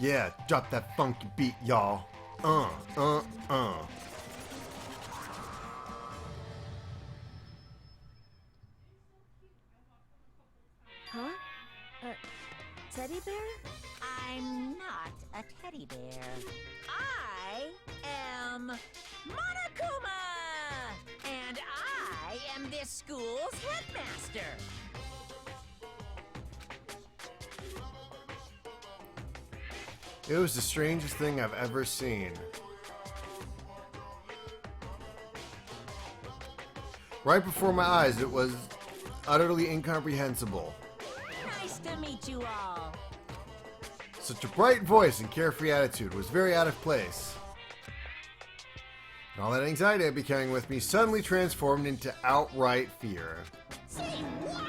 Yeah, drop that funky beat, y'all. Huh? Teddy bear? I'm not a teddy bear. I am Monokuma! And I am this school's headmaster. It was the strangest thing I've ever seen. Right before my eyes, it was utterly incomprehensible. Nice to meet you all. Such a bright voice and carefree attitude was very out of place. And all that anxiety I'd be carrying with me suddenly transformed into outright fear. Say what?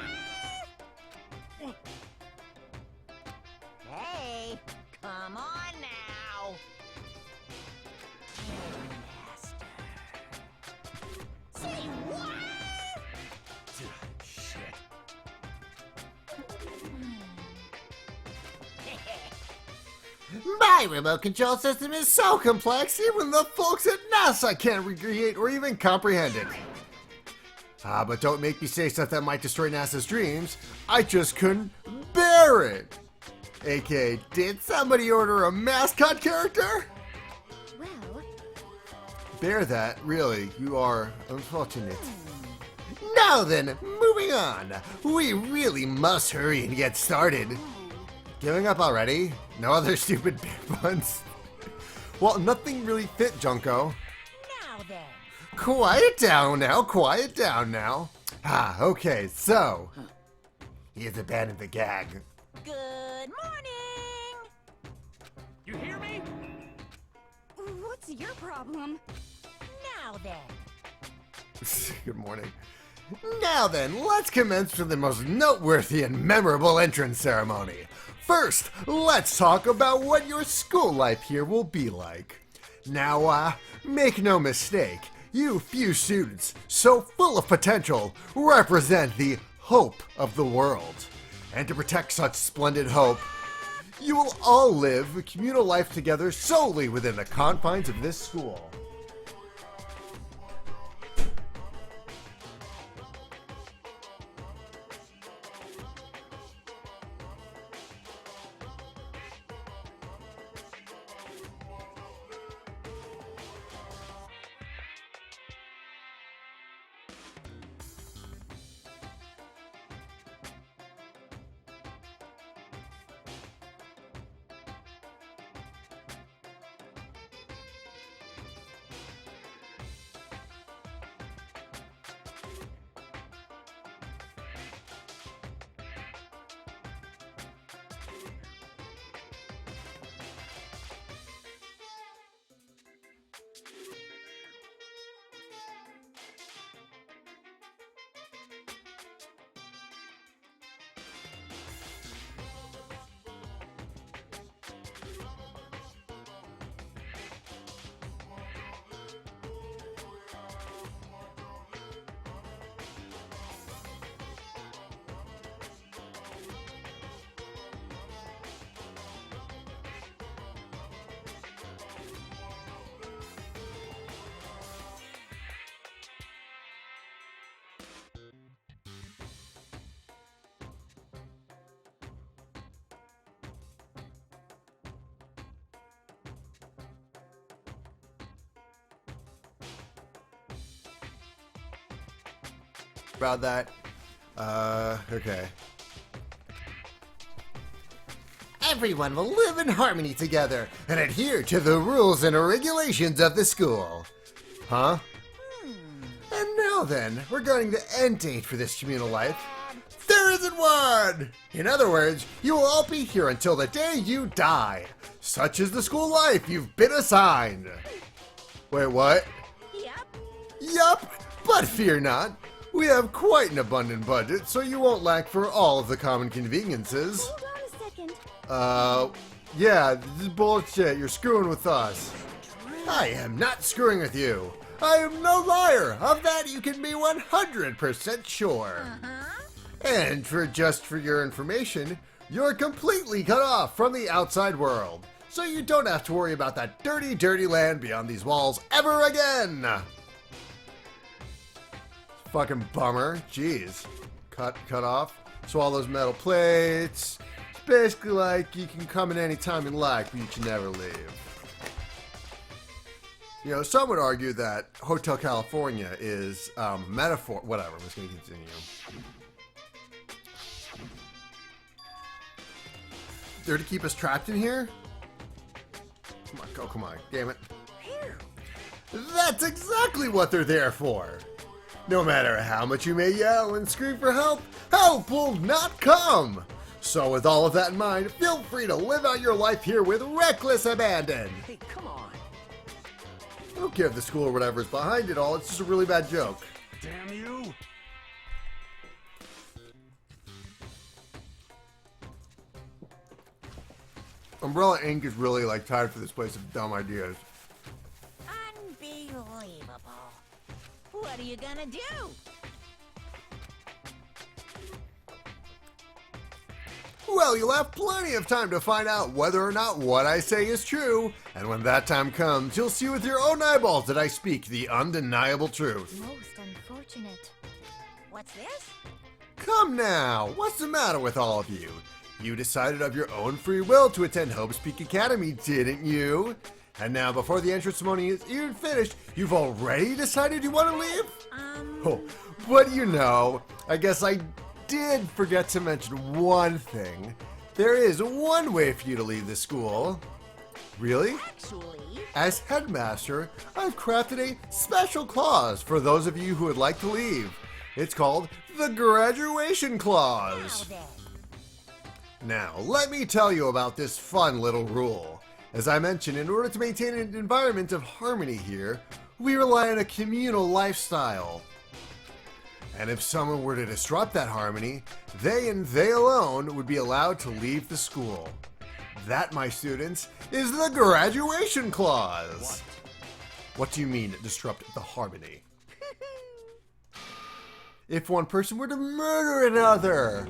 Hey, come on now. Master. Say what? Shit. My remote control system is so complex, even the folks at NASA can't recreate or even comprehend it. But don't make me say stuff that might destroy NASA's dreams. I just couldn't bear it. AK, did somebody order a mascot character? Well... Bear that, really. You are unfortunate. Now then, moving on. We really must hurry and get started. Giving up already? No other stupid bear puns? Well, nothing really fit, Junko. Now then. Quiet down now. Okay, so... He has abandoned the gag. Good morning. You hear me? What's your problem? Now then. Good morning. Now then, let's commence with the most noteworthy and memorable entrance ceremony. First, let's talk about what your school life here will be like. Now, make no mistake, you few students, so full of potential, represent the hope of the world. And to protect such splendid hope, you will all live a communal life together solely within the confines of this school. about that. Okay. Everyone will live in harmony together and adhere to the rules and regulations of the school. Huh? And now then, regarding the end date for this communal life, there isn't one! In other words, you will all be here until the day you die. Such is the school life you've been assigned. Wait, what? Yup, but fear not. We have quite an abundant budget, so you won't lack for all of the common conveniences. Hold on a second. Yeah, this is bullshit. You're screwing with us. I am not screwing with you. I am no liar. Of that you can be 100% sure. And for your information, you're completely cut off from the outside world. So you don't have to worry about that dirty, dirty land beyond these walls ever again. Fucking bummer. Jeez. Cut off. So all those metal plates. It's basically like you can come in any time you like, but you can never leave. You know, some would argue that Hotel California is metaphor. Whatever. I'm just going to continue. They're to keep us trapped in here? Come on, go, come on. Damn it. That's exactly what they're there for. No matter how much you may yell and scream for help, help will not come. So with all of that in mind, feel free to live out your life here with reckless abandon. Hey, come on. I don't care if the school or whatever is behind it all. It's just a really bad joke. Damn you! Umbrella Inc. is really like tied for this place of dumb ideas. Unbelievable. What are you gonna do? Well, you'll have plenty of time to find out whether or not what I say is true. And when that time comes, you'll see with your own eyeballs that I speak the undeniable truth. Most unfortunate. What's this? Come now, what's the matter with all of you? You decided of your own free will to attend Hope's Peak Academy, didn't you? And now, before the entrance ceremony is even finished, you've already decided you want to leave? Oh, but you know, I guess I did forget to mention one thing. There is one way for you to leave the school. Really? Actually, As headmaster, I've crafted a special clause for those of you who would like to leave. It's called the graduation clause. Now, let me tell you about this fun little rule. As I mentioned, in order to maintain an environment of harmony here, we rely on a communal lifestyle. And if someone were to disrupt that harmony, they and they alone would be allowed to leave the school. That, my students, is the graduation clause. What do you mean, disrupt the harmony? If one person were to murder another.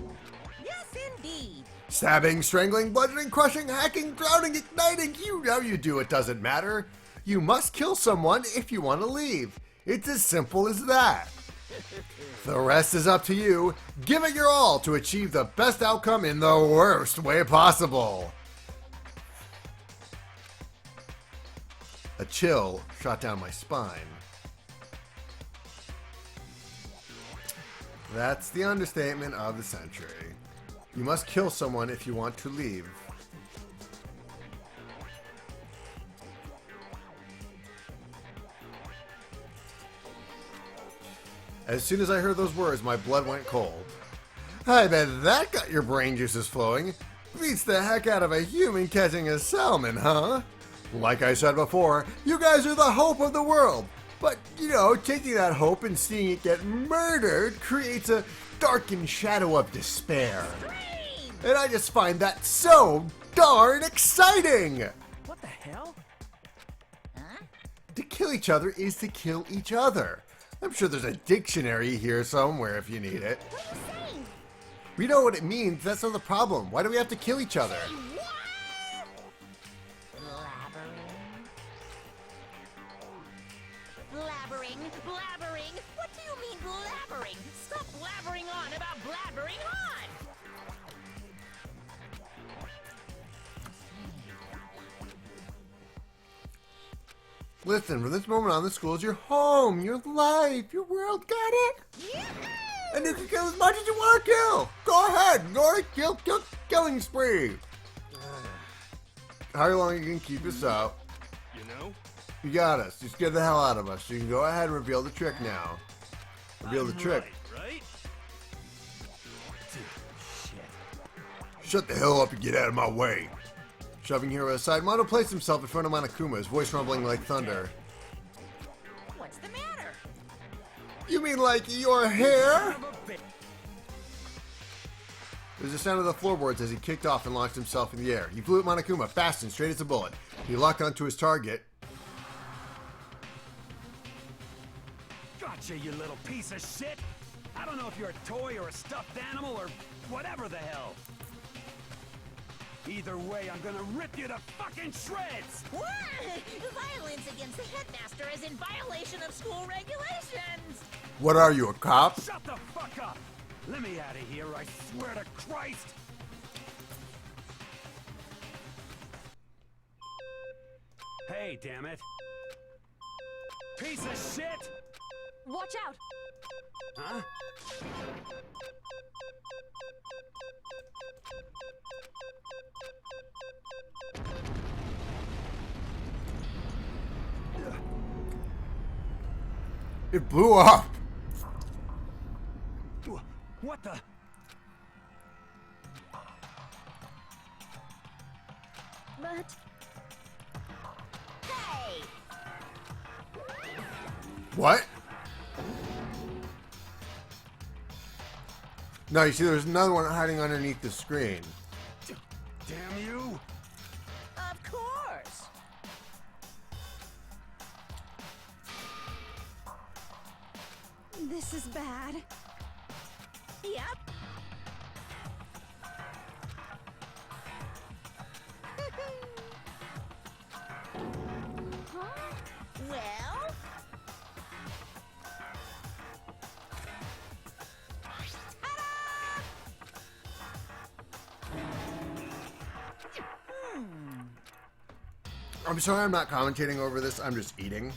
yes indeed. Stabbing, strangling, bludgeoning, crushing, hacking, drowning, igniting, you know you do, it doesn't matter. You must kill someone if you want to leave. It's as simple as that. The rest is up to you. Give it your all to achieve the best outcome in the worst way possible. A chill shot down my spine. That's the understatement of the century. You must kill someone if you want to leave. As soon as I heard those words, my blood went cold. I bet that got your brain juices flowing. Beats the heck out of a human catching a salmon, huh? Like I said before, you guys are the hope of the world. But, you know, taking that hope and seeing it get murdered creates a darkened shadow of despair. And I just find that so darn exciting! What the hell? To kill each other is to kill each other. I'm sure there's a dictionary here somewhere if you need it. What are you saying? We know what it means, that's not the problem. Why do we have to kill each other? Blabbering? What do you mean blabbering? Stop blabbering on about blabbering on! Listen, from this moment on, the school is your home, your life, your world, got it? Yahoo! And you can kill as much as you want to kill! Go ahead! Go on a killing spree! How long are you going to keep this up? You know? You got us. You scared the hell out of us. You can go ahead and reveal the trick now. Reveal the trick. Right? Shut the hell up and get out of my way. Shoving Hero aside, Mono placed himself in front of Monokuma, his voice rumbling like thunder. What's the matter? You mean like your hair? There's the sound of the floorboards as he kicked off and launched himself in the air. He flew at Monokuma, fast and straight as a bullet. He locked onto his target. Gotcha, you little piece of shit! I don't know if you're a toy or a stuffed animal or whatever the hell. Either way, I'm gonna rip you to fucking shreds! What? Violence against the headmaster is in violation of school regulations! What are you, a cop? Shut the fuck up! Let me out of here, I swear to Christ! Hey, damn it! Piece of shit! Watch out! Huh? It blew up. What the? But Hey! What? No, you see, there's another one hiding underneath the screen. Damn you! Of course! This is bad. Yep. Huh? Well? I'm sorry I'm not commentating over this, I'm just eating.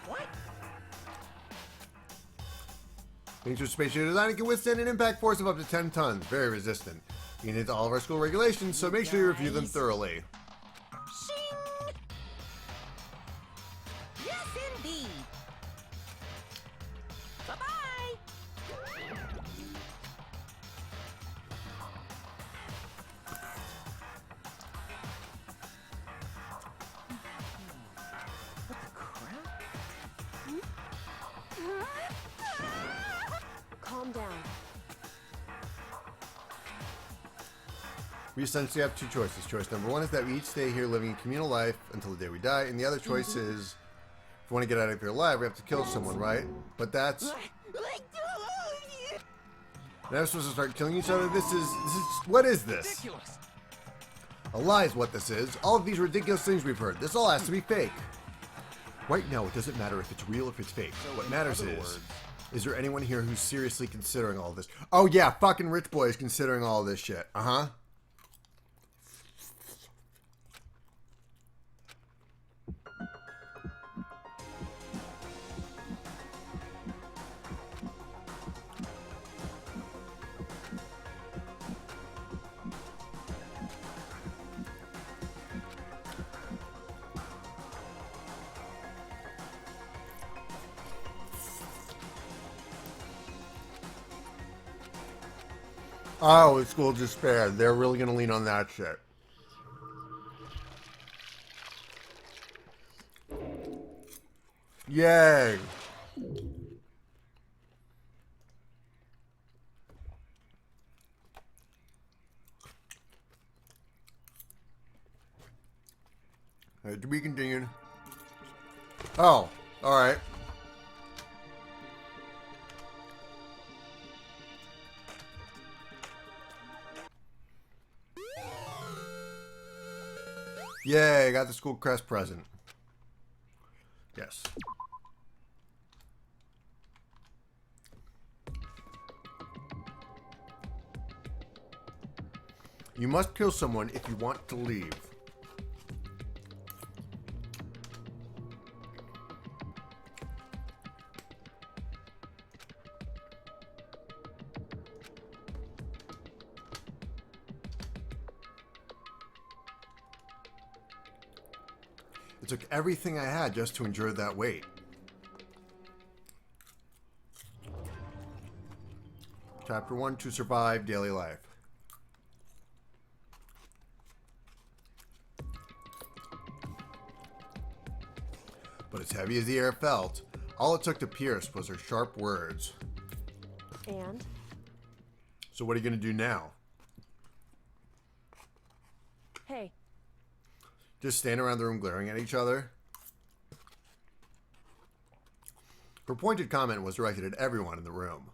What? Things are spatially designed and can withstand an impact force of up to 10 tons. Very resistant. You need all of our school regulations, so make sure you review them thoroughly. Shing! Yes, indeed. Bye-bye. Calm down. We essentially have two choices. Choice number one is that we each stay here living a communal life until the day we die, and the other choice is, if we want to get out of here alive, we have to kill someone, right? But that's... Now we're supposed to start killing each other? This is... What is this? Ridiculous. A lie is what this is. All of these ridiculous things we've heard. This all has to be fake. Right now, it doesn't matter if it's real or if it's fake. So What in matters other is... words- Is there anyone here who's seriously considering all this? Oh yeah, fucking Rich Boy is considering all this shit. Uh-huh. Oh, it's school despair. They're really gonna lean on that shit. Yay! To be continued. Oh, alright. Yay, I got the school crest present. Yes. You must kill someone if you want to leave. It took everything I had just to endure that wait. Chapter 1, to survive daily life. But as heavy as the air felt, all it took to pierce was her sharp words. And? So what are you going to do now? Hey. Just stand around the room glaring at each other? Her pointed comment was directed at everyone in the room.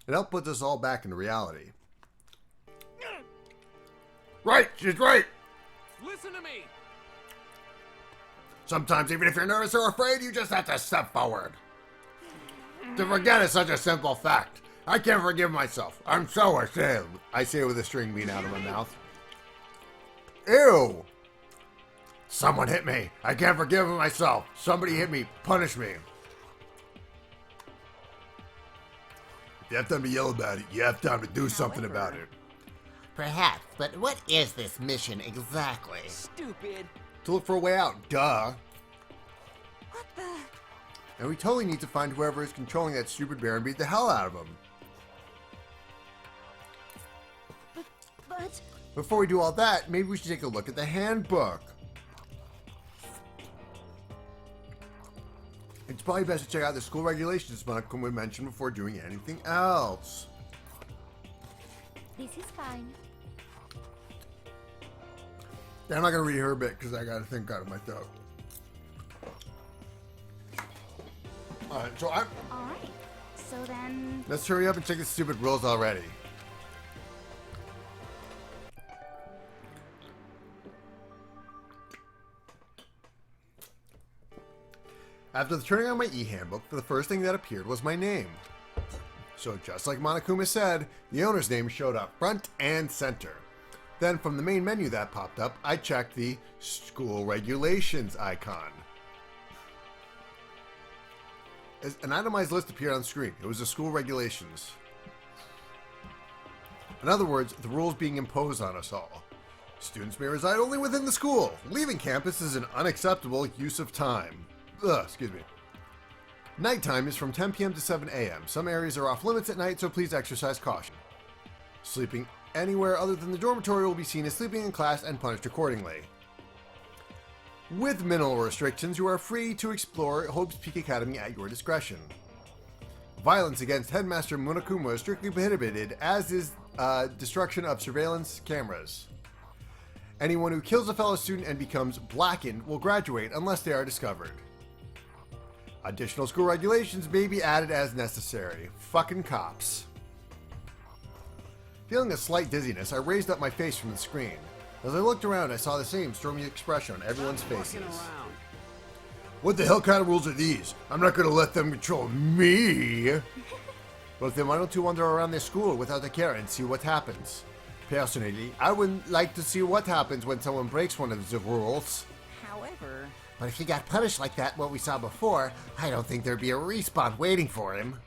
It helped put us all back into reality. Right! She's right! Listen to me! Sometimes, even if you're nervous or afraid, you just have to step forward. To forget is such a simple fact. I can't forgive myself. I'm so ashamed. I say it with a string being out of my mouth. Ew! Someone hit me. I can't forgive myself. Somebody hit me. Punish me. You have time to yell about it. You have time to do something about it. Perhaps, but what is this mission exactly? Stupid. To look for a way out. Duh. What the? And we totally need to find whoever is controlling that stupid bear and beat the hell out of him. But... Before we do all that, maybe we should take a look at the handbook. It's probably best to check out the school regulations Monokuma mentioned before doing anything else. This is fine. Yeah, I'm not going to read her bit because I got to think out of my throat. Alright, so Alright. So then... let's hurry up and check the stupid rules already. After turning on my e-handbook, the first thing that appeared was my name. So just like Monokuma said, the owner's name showed up front and center. Then from the main menu that popped up, I checked the School Regulations icon. As an itemized list appeared on screen. It was the school regulations. In other words, the rules being imposed on us all. Students may reside only within the school. Leaving campus is an unacceptable use of time. Excuse me. Nighttime is from 10 p.m. to 7 a.m. Some areas are off limits at night, so please exercise caution. Sleeping anywhere other than the dormitory will be seen as sleeping in class and punished accordingly. With minimal restrictions, you are free to explore Hope's Peak Academy at your discretion. Violence against Headmaster Monokuma is strictly prohibited, as is destruction of surveillance cameras. Anyone who kills a fellow student and becomes blackened will graduate unless they are discovered. Additional school regulations may be added as necessary. Fucking cops. Feeling a slight dizziness, I raised up my face from the screen. As I looked around, I saw the same stormy expression on everyone's faces. What the hell kind of rules are these? I'm not going to let them control me! But then why don't you wander around their school without a care and see what happens? Personally, I would like to see what happens when someone breaks one of the rules. However... But if he got punished like that, what we saw before, I don't think there'd be a respawn waiting for him.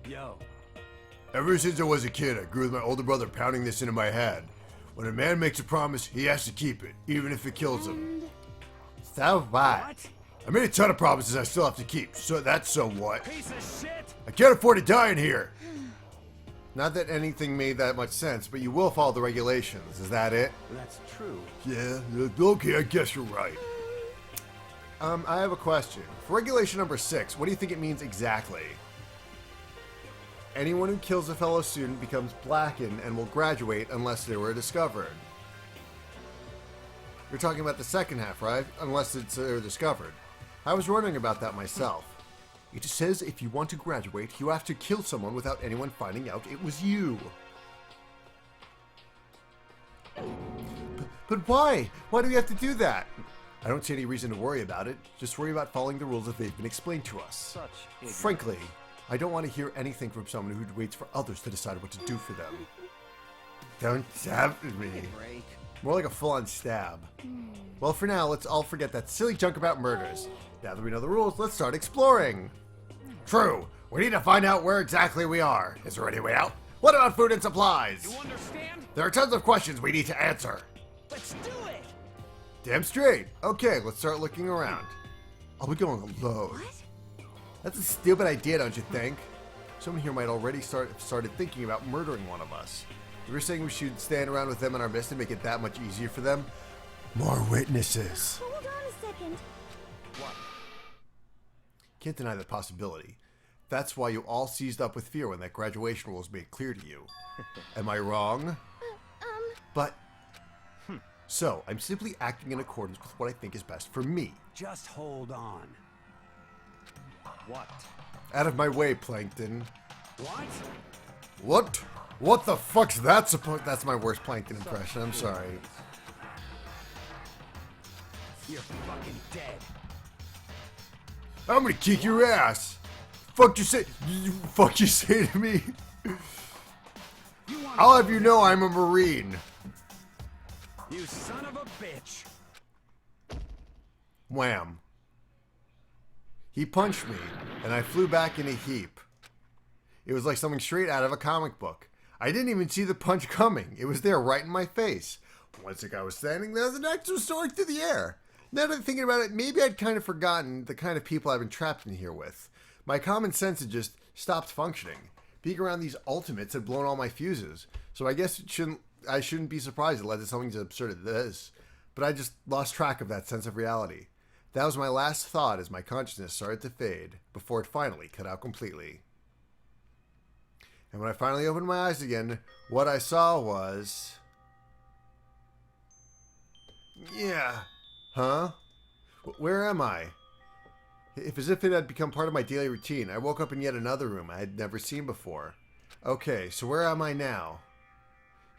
Yo. Ever since I was a kid, I grew with my older brother pounding this into my head. When a man makes a promise, he has to keep it, even if it kills him. So what? I made a ton of promises I still have to keep, so that's so what? Piece of shit! I can't afford to die in here! Not that anything made that much sense, but you will follow the regulations, is that it? That's true. Yeah, okay, I guess you're right. I have a question. For regulation number 6, what do you think it means exactly? Anyone who kills a fellow student becomes blackened and will graduate unless they were discovered. You're talking about the second half, right? Unless it's discovered. I was wondering about that myself. It says if you want to graduate, you have to kill someone without anyone finding out it was you. But why? Why do we have to do that? I don't see any reason to worry about it. Just worry about following the rules as they've been explained to us. Such ignorance. Frankly, I don't want to hear anything from someone who waits for others to decide what to do for them. Don't stab me. More like a full-on stab. Well, for now, let's all forget that silly junk about murders. Now that we know the rules, let's start exploring. True. We need to find out where exactly we are. Is there any way out? What about food and supplies? You understand? There are tons of questions we need to answer. Let's do it! Damn straight. Okay, let's start looking around. I'll be going alone. What? That's a stupid idea, don't you think? Someone here might already started thinking about murdering one of us. If you're saying we should stand around with them in our midst to make it that much easier for them, more witnesses. Hold on a second. What? Can't deny the possibility. That's why you all seized up with fear when that graduation rule was made clear to you. Am I wrong? But... So, I'm simply acting in accordance with what I think is best for me. Just hold on. What? Out of my way, Plankton. What? What? What the fuck's that supposed... That's my worst Plankton impression, I'm sorry. You're fucking dead. I'm gonna kick your ass! Fuck you say... Fuck you say to me? I'll have you know I'm a Marine. You son of a bitch. Wham. He punched me, and I flew back in a heap. It was like something straight out of a comic book. I didn't even see the punch coming. It was there right in my face. Once the guy was standing there, the next was soaring through the air. Now that I'm thinking about it, maybe I'd kind of forgotten the kind of people I've been trapped in here with. My common sense had just stopped functioning. Being around these ultimates had blown all my fuses. So I guess I shouldn't be surprised it led to something as absurd as this. But I just lost track of that sense of reality. That was my last thought as my consciousness started to fade, before it finally cut out completely. And when I finally opened my eyes again, what I saw was... Yeah. Huh? Where am I? As if it had become part of my daily routine, I woke up in yet another room I had never seen before. Okay, so where am I now?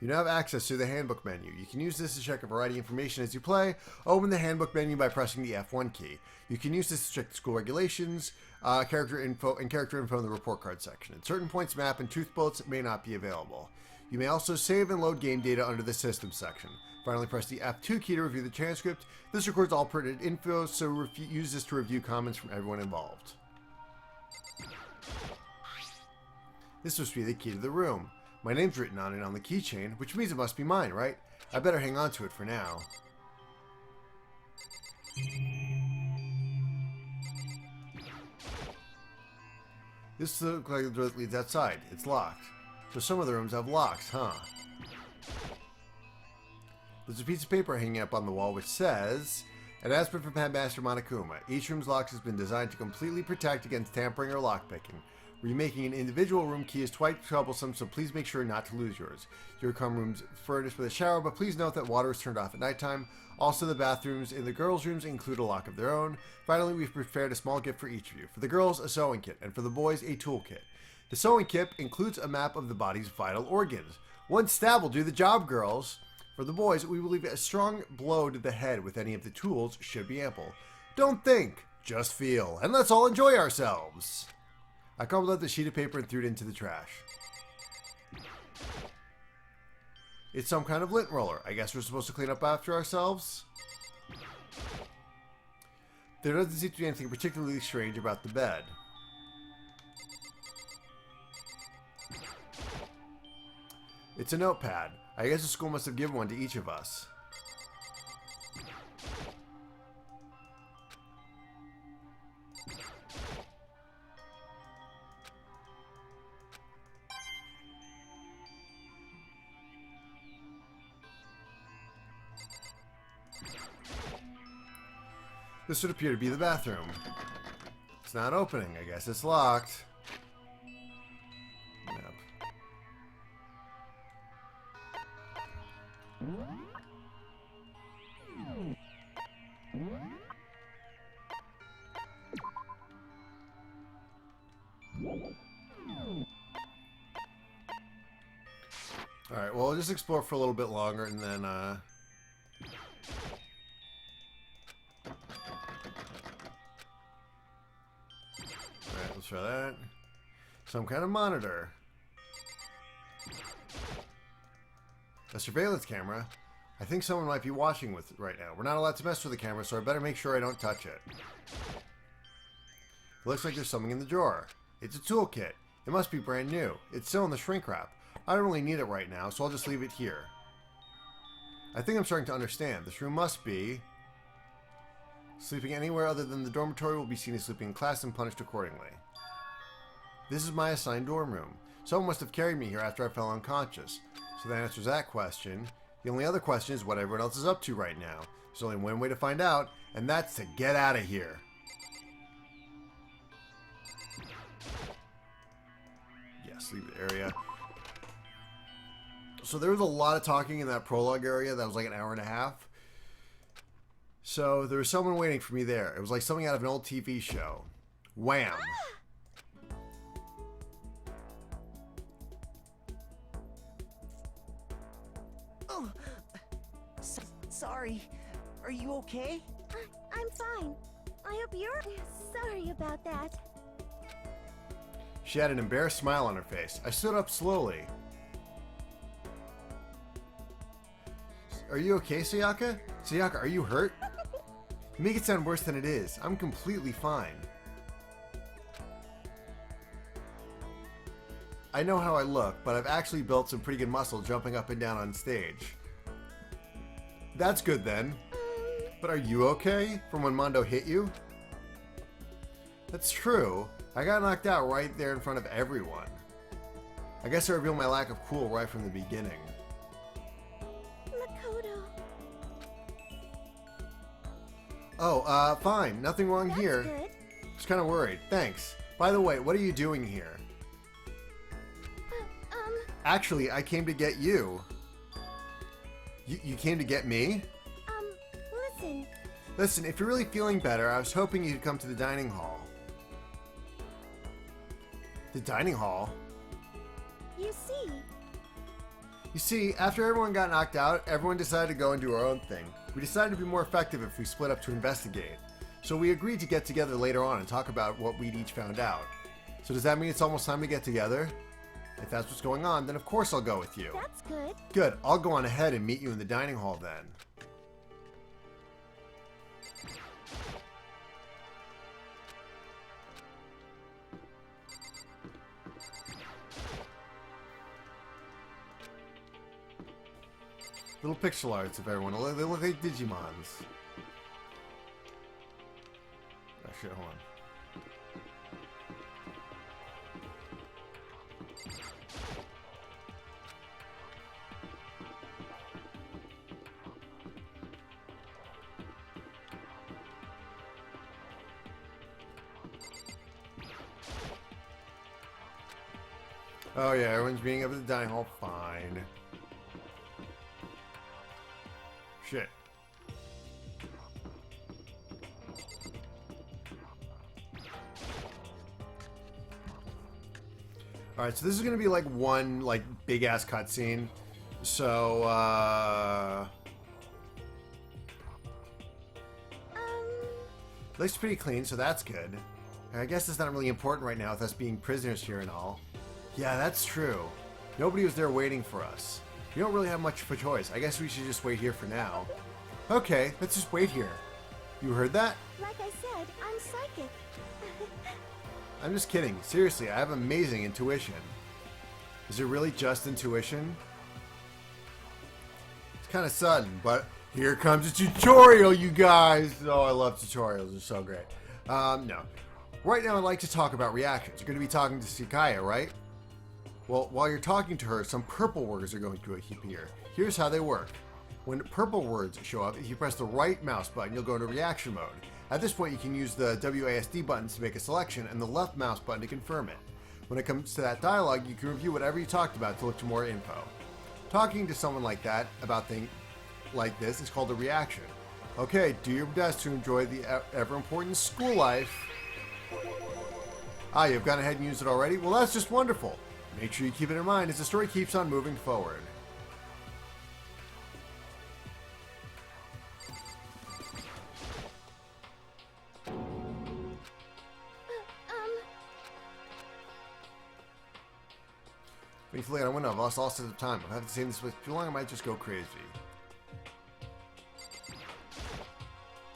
You now have access to the handbook menu. You can use this to check a variety of information as you play. Open the handbook menu by pressing the F1 key. You can use this to check the school regulations, character info in the report card section. At certain points, map and truth bullets may not be available. You may also save and load game data under the system section. Finally, press the F2 key to review the transcript. This records all pertinent info, so use this to review comments from everyone involved. This must be the key to the room. My name's written on it on the keychain, which means it must be mine, right? I better hang on to it for now. This looks like the door that leads outside. It's locked. So some of the rooms have locks, huh? There's a piece of paper hanging up on the wall which says, "An aspirant from Headmaster Monokuma. Each room's lock has been designed to completely protect against tampering or lockpicking. Remaking an individual room key is quite troublesome, so please make sure not to lose yours. Your common room's furnished with a shower, but please note that water is turned off at nighttime. Also, the bathrooms in the girls' rooms include a lock of their own. Finally, we've prepared a small gift for each of you. For the girls, a sewing kit, and for the boys, a toolkit. The sewing kit includes a map of the body's vital organs. One stab will do the job, girls. For the boys, we believe a strong blow to the head with any of the tools should be ample. Don't think, just feel, and let's all enjoy ourselves." I crumpled up the sheet of paper and threw it into the trash. It's some kind of lint roller. I guess we're supposed to clean up after ourselves? There doesn't seem to be anything particularly strange about the bed. It's a notepad. I guess the school must have given one to each of us. This would appear to be the bathroom. It's not opening. I guess it's locked. Yep. Alright, well, we'll just explore for a little bit longer and then, Alright, let's try that. Some kind of monitor. A surveillance camera. I think someone might be watching with it right now. We're not allowed to mess with the camera, so I better make sure I don't touch it. It looks like there's something in the drawer. It's a toolkit. It must be brand new. It's still in the shrink wrap. I don't really need it right now, so I'll just leave it here. I think I'm starting to understand. This room must be Sleeping anywhere other than the dormitory will be seen as sleeping in class and punished accordingly. This is my assigned dorm room. Someone must have carried me here after I fell unconscious. So that answers that question. The only other question is what everyone else is up to right now. There's only one way to find out, and that's to get out of here. Yes, leave the area. So there was a lot of talking in that prologue area. That was like an hour and a half. So there was someone waiting for me there. It was like something out of an old TV show. Wham! Oh, sorry. Are you okay? I'm fine. I hope you're... Sorry about that. She had an embarrassed smile on her face. I stood up slowly. Are you okay, Sayaka? Sayaka, are you hurt? You make it sound worse than it is. I'm completely fine. I know how I look, but I've actually built some pretty good muscle jumping up and down on stage. That's good then. But are you okay from when Mondo hit you? That's true. I got knocked out right there in front of everyone. I guess I revealed my lack of cool right from the beginning. Makoto. Oh, fine. Nothing wrong That's here. good. Just kind of worried. Thanks. By the way, what are you doing here? Actually, I came to get you. You came to get me? Listen. Listen, if you're really feeling better, I was hoping you'd come to the dining hall. The dining hall? You see, after everyone got knocked out, everyone decided to go and do our own thing. We decided to be more effective if we split up to investigate. So we agreed to get together later on and talk about what we'd each found out. So does that mean it's almost time to get together? If that's what's going on, then of course I'll go with you. That's good. Good. I'll go on ahead and meet you in the dining hall then. Little pixel arts of everyone. They look like Digimons. Oh shit, hold on. Oh yeah, everyone's meeting up at the dining hall. Fine. Shit. Alright, so this is gonna be like one like big ass cutscene. So looks pretty clean, so that's good. I guess it's not really important right now with us being prisoners here and all. Yeah, that's true. Nobody was there waiting for us. We don't really have much of a choice. I guess we should just wait here for now. Okay, let's just wait here. You heard that? Like I said, I'm psychic. I'm just kidding. Seriously, I have amazing intuition. Is it really just intuition? It's kind of sudden, but here comes a tutorial, you guys! Oh, I love tutorials. They're so great. No. Right now, I'd like to talk about reactions. You're going to be talking to Sakaya, right? Well, while you're talking to her, some purple words are going to appear. Here's how they work. When purple words show up, if you press the right mouse button, you'll go into reaction mode. At this point, you can use the WASD buttons to make a selection and the left mouse button to confirm it. When it comes to that dialogue, you can review whatever you talked about to look to more info. Talking to someone like that about things like this is called a reaction. Okay, do your best to enjoy the ever-important school life. Ah, you've gone ahead and used it already? Well, that's just wonderful. Make sure you keep it in mind as the story keeps on moving forward. When you feel like I wouldn't have lost all sense of time. If I have to say this for too long, I might just go crazy.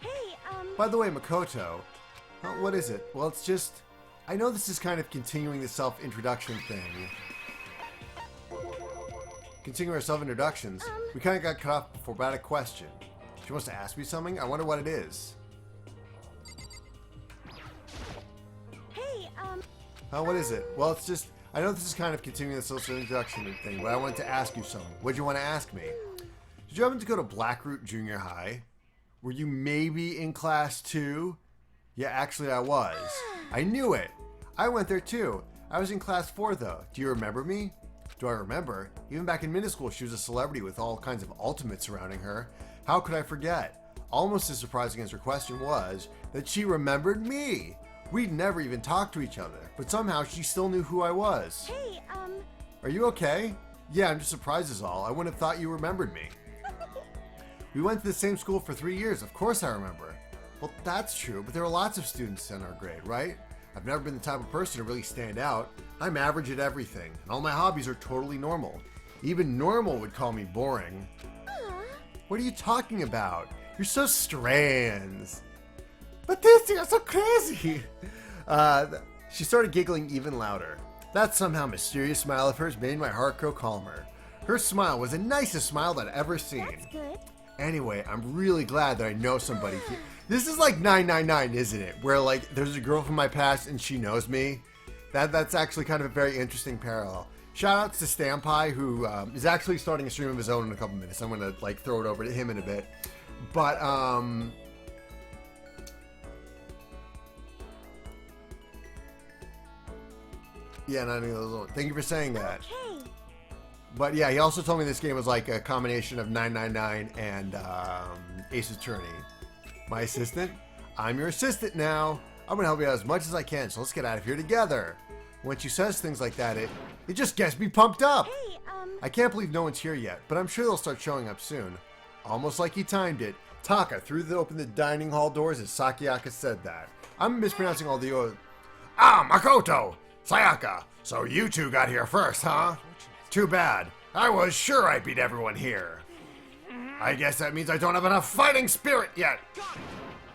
Hey, By the way, Makoto, what is it? Well, it's just... I know this is kind of continuing the self-introduction thing. Continuing our self-introductions. We kind of got cut off before, but I had a question. She wants to ask me something? I wonder what it is. Oh, what is it? Well, it's just, I know this is kind of continuing the social introduction thing, but I wanted to ask you something. What'd you want to ask me? Did you happen to go to Blackroot Junior High? Were you maybe in class 2? Yeah, actually I was. I knew it. I went there too. I was in class 4 though. Do you remember me? Do I remember? Even back in middle school, she was a celebrity with all kinds of ultimates surrounding her. How could I forget? Almost as surprising as her question was, that she remembered me. We'd never even talked to each other, but somehow she still knew who I was. Hey, Are you okay? Yeah, I'm just surprised is all. I wouldn't have thought you remembered me. We went to the same school for 3 years. Of course I remember. Well, that's true, but there are lots of students in our grade, right? I've never been the type of person to really stand out. I'm average at everything, and all my hobbies are totally normal. Even normal would call me boring. What are you talking about? You're so strange. But this, you're so crazy. She started giggling even louder. That somehow mysterious smile of hers made my heart grow calmer. Her smile was the nicest smile that I'd ever seen. that's good. Anyway, I'm really glad that I know somebody here. This is like 999, isn't it? Where like there's a girl from my past and she knows me. That's actually kind of a very interesting parallel. Shout out to Stampai, who is actually starting a stream of his own in a couple minutes. I'm gonna like throw it over to him in a bit. But yeah, not any of those. Thank you for saying that. Okay. But yeah, he also told me this game was like a combination of 999 and Ace Attorney. My assistant? I'm your assistant now. I'm gonna help you out as much as I can, so let's get out of here together. When she says things like that, it just gets me pumped up. Hey, I can't believe no one's here yet, but I'm sure they'll start showing up soon. Almost like he timed it, Taka threw open the dining hall doors as Sakiaka said that. I'm mispronouncing all the... Makoto! Sayaka! So you two got here first, huh? Too bad. I was sure I beat everyone here. I guess that means I don't have enough fighting spirit yet.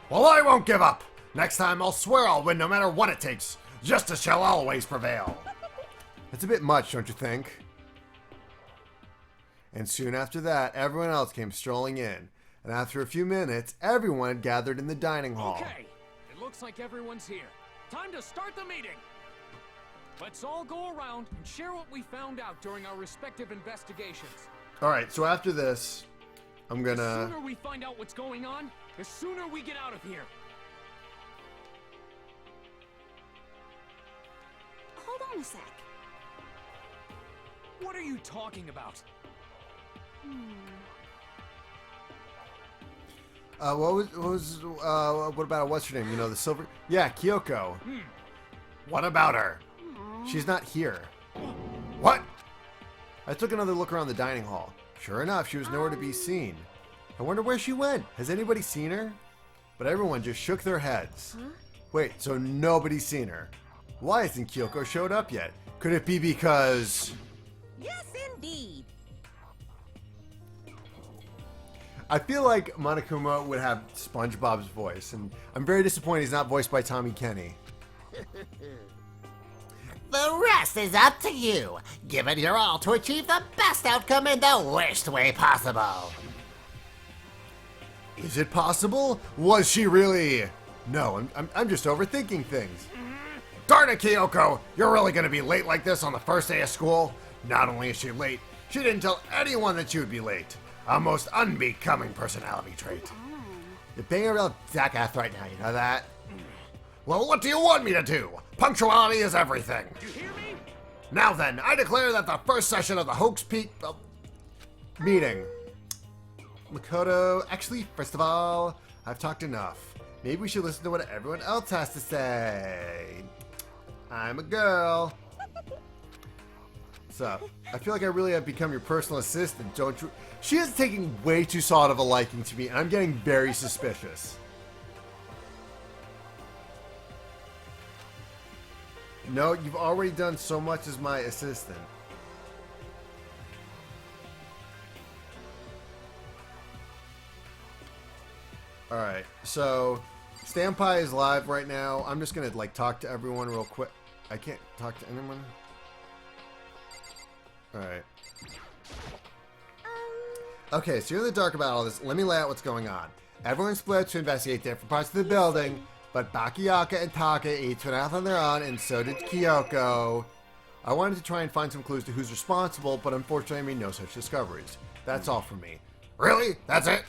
Well, I won't give up. Next time I'll swear I'll win no matter what it takes. Justice shall always prevail. That's a bit much, don't you think? And soon after that, everyone else came strolling in. And after a few minutes, everyone had gathered in the dining hall. Okay, it looks like everyone's here. Time to start the meeting. Let's all go around and share what we found out during our respective investigations. Alright, so after this, I'm gonna... The sooner we find out what's going on, the sooner we get out of here. Hold on a sec. What are you talking about? What about, what's her name? You know, the silver... Yeah, Kyoko. What about her? She's not here. What? I took another look around the dining hall. Sure enough, she was nowhere to be seen. I wonder where she went. Has anybody seen her? But everyone just shook their heads. Wait, so nobody's seen her? Why hasn't Kyoko showed up yet? Could it be because... Yes, indeed. I feel like Monokuma would have SpongeBob's voice, and I'm very disappointed he's not voiced by Tommy Kenny. The rest is up to you. Give it your all to achieve the best outcome in the worst way possible. Is it possible? Was she really... No, I'm just overthinking things. Darn it, Kyoko! You're really gonna be late like this on the first day of school? Not only is she late, she didn't tell anyone that she would be late. A most unbecoming personality trait. You're being a real jackass right now, you know that? Well, what do you want me to do? Punctuality is everything. You hear me? Now then, I declare that the first session of the Hoax Peak meeting. Makoto, actually, first of all, I've talked enough. Maybe we should listen to what everyone else has to say. I'm a girl. So, I feel like I really have become your personal assistant, don't you? She is taking way too solid of a liking to me, and I'm getting very suspicious. No, you've already done so much as my assistant. Alright, so Stampai is live right now. I'm just gonna like talk to everyone real quick. I can't talk to anyone. Alright. Okay, so you're in the dark about all this. Let me lay out what's going on. Everyone split to investigate different parts of the building. But Bakayaka and Taka each went out on their own, and so did Kyoko. I wanted to try and find some clues to who's responsible, but unfortunately I made no such discoveries. That's all from me. Really? That's it?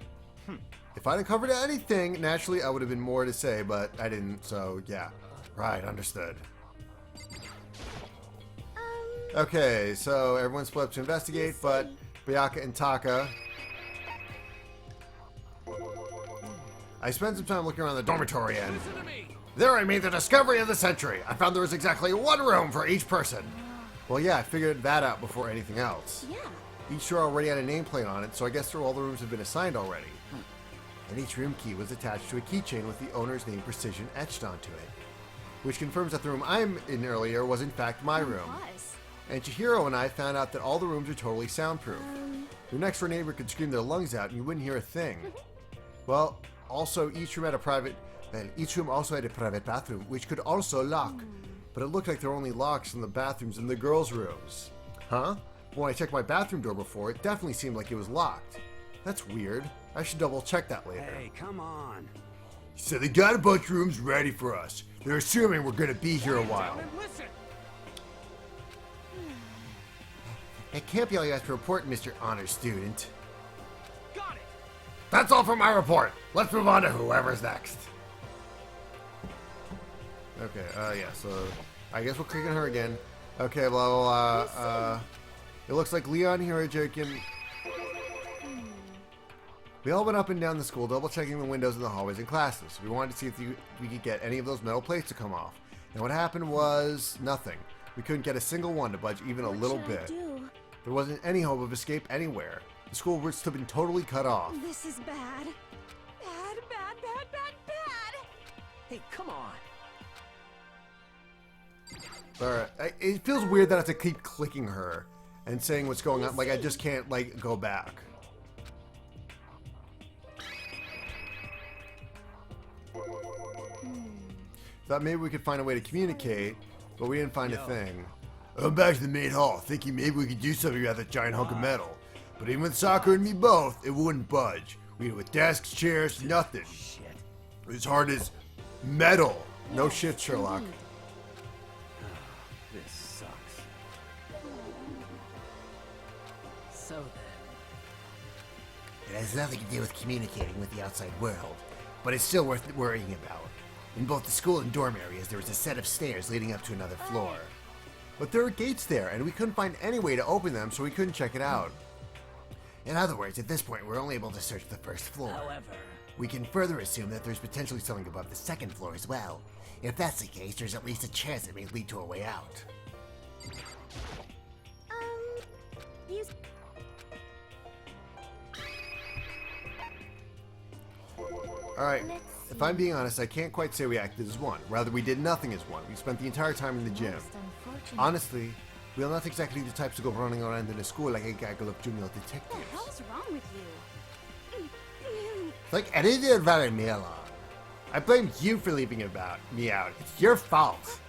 If I'd uncovered anything, naturally I would have been more to say, but I didn't, so yeah. Right, understood. Okay, so everyone split up to investigate, but Bayaka and Taka... I spent some time looking around the dormitory and... There I made the discovery of the century! I found there was exactly one room for each person! Well, yeah, I figured that out before anything else. Yeah. Each door already had a nameplate on it, so I guess all the rooms have been assigned already. And each room key was attached to a keychain with the owner's name precision etched onto it. Which confirms that the room I'm in earlier was in fact my room. And Chihiro and I found out that all the rooms are totally soundproof. Your next door neighbor could scream their lungs out and you wouldn't hear a thing. Well, also each room also had a private bathroom, which could also lock. But it looked like there were only locks in the bathrooms in the girls' rooms. Huh? When I checked my bathroom door before, it definitely seemed like it was locked. That's weird. I should double check that later. Hey, come on. So they got a bunch of rooms ready for us. They're assuming we're gonna be here a while. It can't be all you have to report, Mr. Honor Student. Got it. That's all for my report. Let's move on to whoever's next. Okay, yeah, so I guess we'll click on her again. Okay, blah, blah, blah. It looks like Leon, Hirojuki, and... We all went up and down the school, double-checking the windows in the hallways and classes. We wanted to see if we could get any of those metal plates to come off. And what happened was nothing. We couldn't get a single one to budge even a little bit. There wasn't any hope of escape anywhere. The school would have been totally cut off. This is bad. Bad, bad, bad, bad, bad. Hey, come on. Alright, it feels weird that I have to keep clicking her and saying what's going on. Like, I just can't, like, go back. Thought maybe we could find a way to communicate, but we didn't find a thing. I'm back to the main hall, thinking maybe we could do something about that giant hunk of metal. But even with Sakura and me both, it wouldn't budge. We did it with desks, chairs, nothing. Shit. As hard as metal. No shit, Sherlock. This sucks. So then... It has nothing to do with communicating with the outside world, but it's still worth worrying about. In both the school and dorm areas, there was a set of stairs leading up to another floor. But there were gates there, and we couldn't find any way to open them, so we couldn't check it out. In other words, at this point, we're only able to search the first floor. However... We can further assume that there's potentially something above the second floor as well. If that's the case, there's at least a chance it may lead to a way out. You... Alright, if I'm being honest, I can't quite say we acted as one. Rather, we did nothing as one. We spent the entire time in the gym. Honestly, we are not exactly the types to go running around in a school like a gaggle of junior detectives. What the hell's wrong with you? Like anything invited me along. I blame you for leaving me out. It's your fault.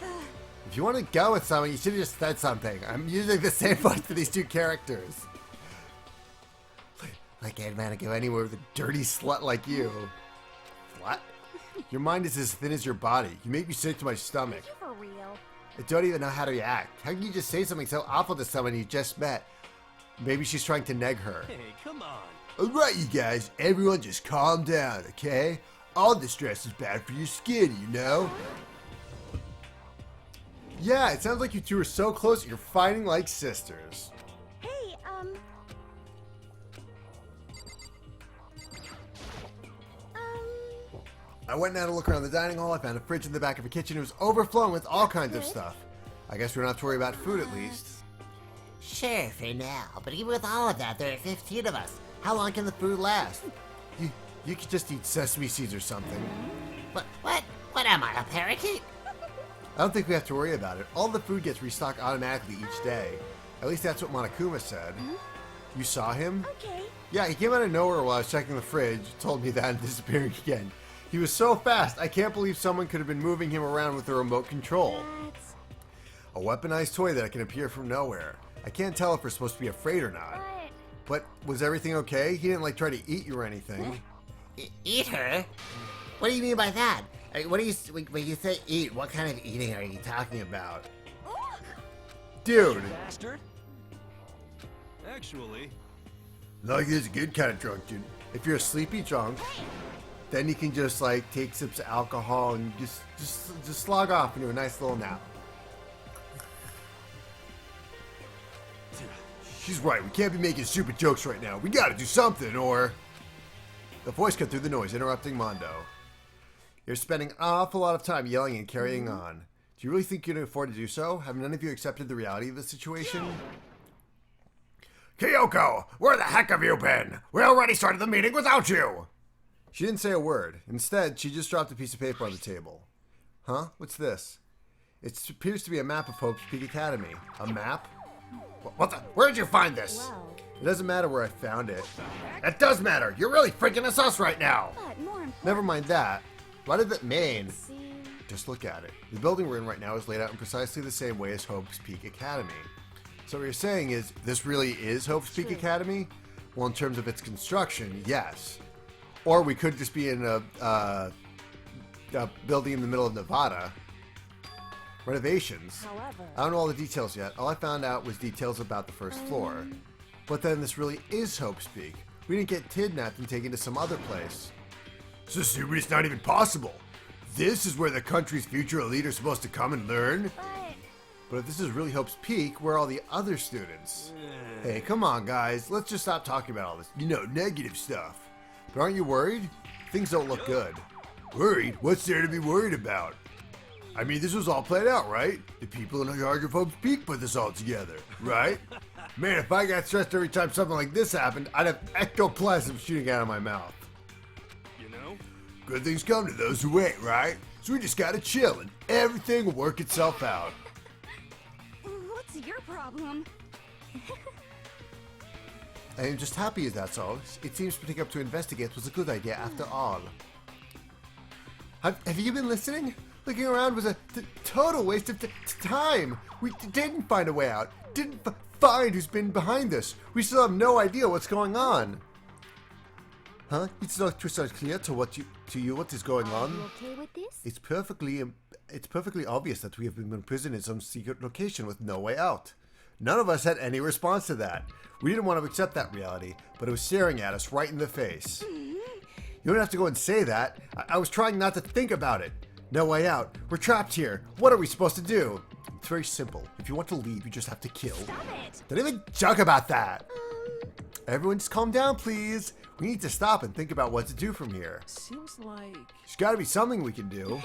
If you want to go with someone, you should have just said something. I'm using the same voice for these two characters. I can't man to go anywhere with a dirty slut like you. What? Your mind is as thin as your body. You make me sick to my stomach. For real. I don't even know how to react. How can you just say something so awful to someone you just met? Maybe she's trying to neg her. Hey, come on. Alright, you guys. Everyone just calm down, okay? All the stress is bad for your skin, you know? Yeah, it sounds like you two are so close you're fighting like sisters. Hey, I went down to look around the dining hall. I found a fridge in the back of a kitchen. It was overflowing with all kinds of stuff. I guess we don't have to worry about food at least. Sure, for now, but even with all of that, there are 15 of us. How long can the food last? You could just eat sesame seeds or something. What am I, a parakeet? I don't think we have to worry about it. All the food gets restocked automatically each day. At least that's what Monokuma said. You saw him? Okay. Yeah, he came out of nowhere while I was checking the fridge, told me that, and disappearing again. He was so fast, I can't believe someone could have been moving him around with a remote control. A weaponized toy that can appear from nowhere. I can't tell if we're supposed to be afraid or not. But was everything okay? He didn't like try to eat you or anything. Eat her? What do you mean by that? Hey, what do you when you say eat? What kind of eating are you talking about? Dude. Bastard. Actually, Like this good kind of drunk, dude. If you're a sleepy drunk, then you can just like take sips of alcohol and just slog off into a nice little nap. She's right. We can't be making stupid jokes right now. We gotta do something, or... The voice cut through the noise, interrupting Mondo. You're spending an awful lot of time yelling and carrying on. Do you really think you can afford to do so? Have none of you accepted the reality of the situation? Kyoko, where the heck have you been? We already started the meeting without you! She didn't say a word. Instead, she just dropped a piece of paper on the table. Huh? What's this? It appears to be a map of Hope's Peak Academy. A map? What the? Where'd you find this? Wow. It doesn't matter where I found it. It does matter. You're really freaking us out right now. But more important, Never mind that. Why did that mean? see, Just look at it. The building we're in right now is laid out in precisely the same way as Hope's Peak Academy. So what you're saying is, this really is Hope's Peak True. Academy? Well, in terms of its construction, yes. Or we could just be in a building in the middle of Nevada. Renovations. However, I don't know all the details yet. All I found out was details about the first floor. But then this really is Hope's Peak. We didn't get kidnapped and taken to some other place. So stupid, it's not even possible. This is where the country's future elite are supposed to come and learn? But if this is really Hope's Peak, where are all the other students? Hey, come on, guys. Let's just stop talking about all this, negative stuff. But aren't you worried? Things don't look good. Worried? What's there to be worried about? I mean, this was all played out, right? The people in charge of Hope's Peak put this all together, right? Man, if I got stressed every time something like this happened, I'd have ectoplasm shooting out of my mouth. you know? Good things come to those who wait, right? So we just gotta chill and everything will work itself out. What's your problem? I am just happy that's all. It seems putting up to investigate was a good idea after all. Have you been listening? Looking around was a total waste of time. We didn't find a way out. Didn't find who's been behind this. We still have no idea what's going on. Huh? It's not crystal clear to you what is going Are on. you okay with this? It's perfectly obvious that we have been imprisoned in some secret location with no way out. None of us had any response to that. We didn't want to accept that reality, but it was staring at us right in the face. You don't have to go and say that. I was trying not to think about it. No way out. We're trapped here. What are we supposed to do? It's very simple. If you want to leave, you just have to kill. Stop it! Don't even joke about that. Everyone just calm down, please. We need to stop and think about what to do from here. Seems like... There's got to be something we can do.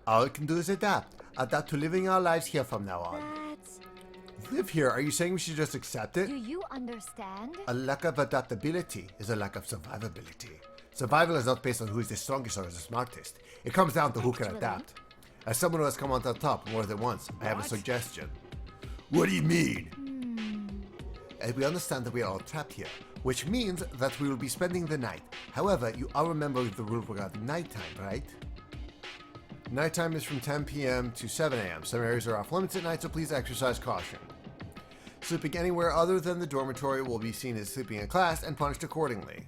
All we can do is adapt. Adapt to living our lives here from now on. That's... Live here? Are you saying we should just accept it? Do you understand? A lack of adaptability is a lack of survivability. Survival is not based on who is the strongest or the smartest. It comes down to who can Actually? adapt. As someone who has come on top more than once, I have a suggestion. What do you mean? And we understand that we are all trapped here, which means that we will be spending the night. However, you all remember the rule regarding nighttime, right? Nighttime is from 10 p.m. to 7 a.m. Some areas are off limits at night, so please exercise caution. Sleeping anywhere other than the dormitory will be seen as sleeping in class and punished accordingly.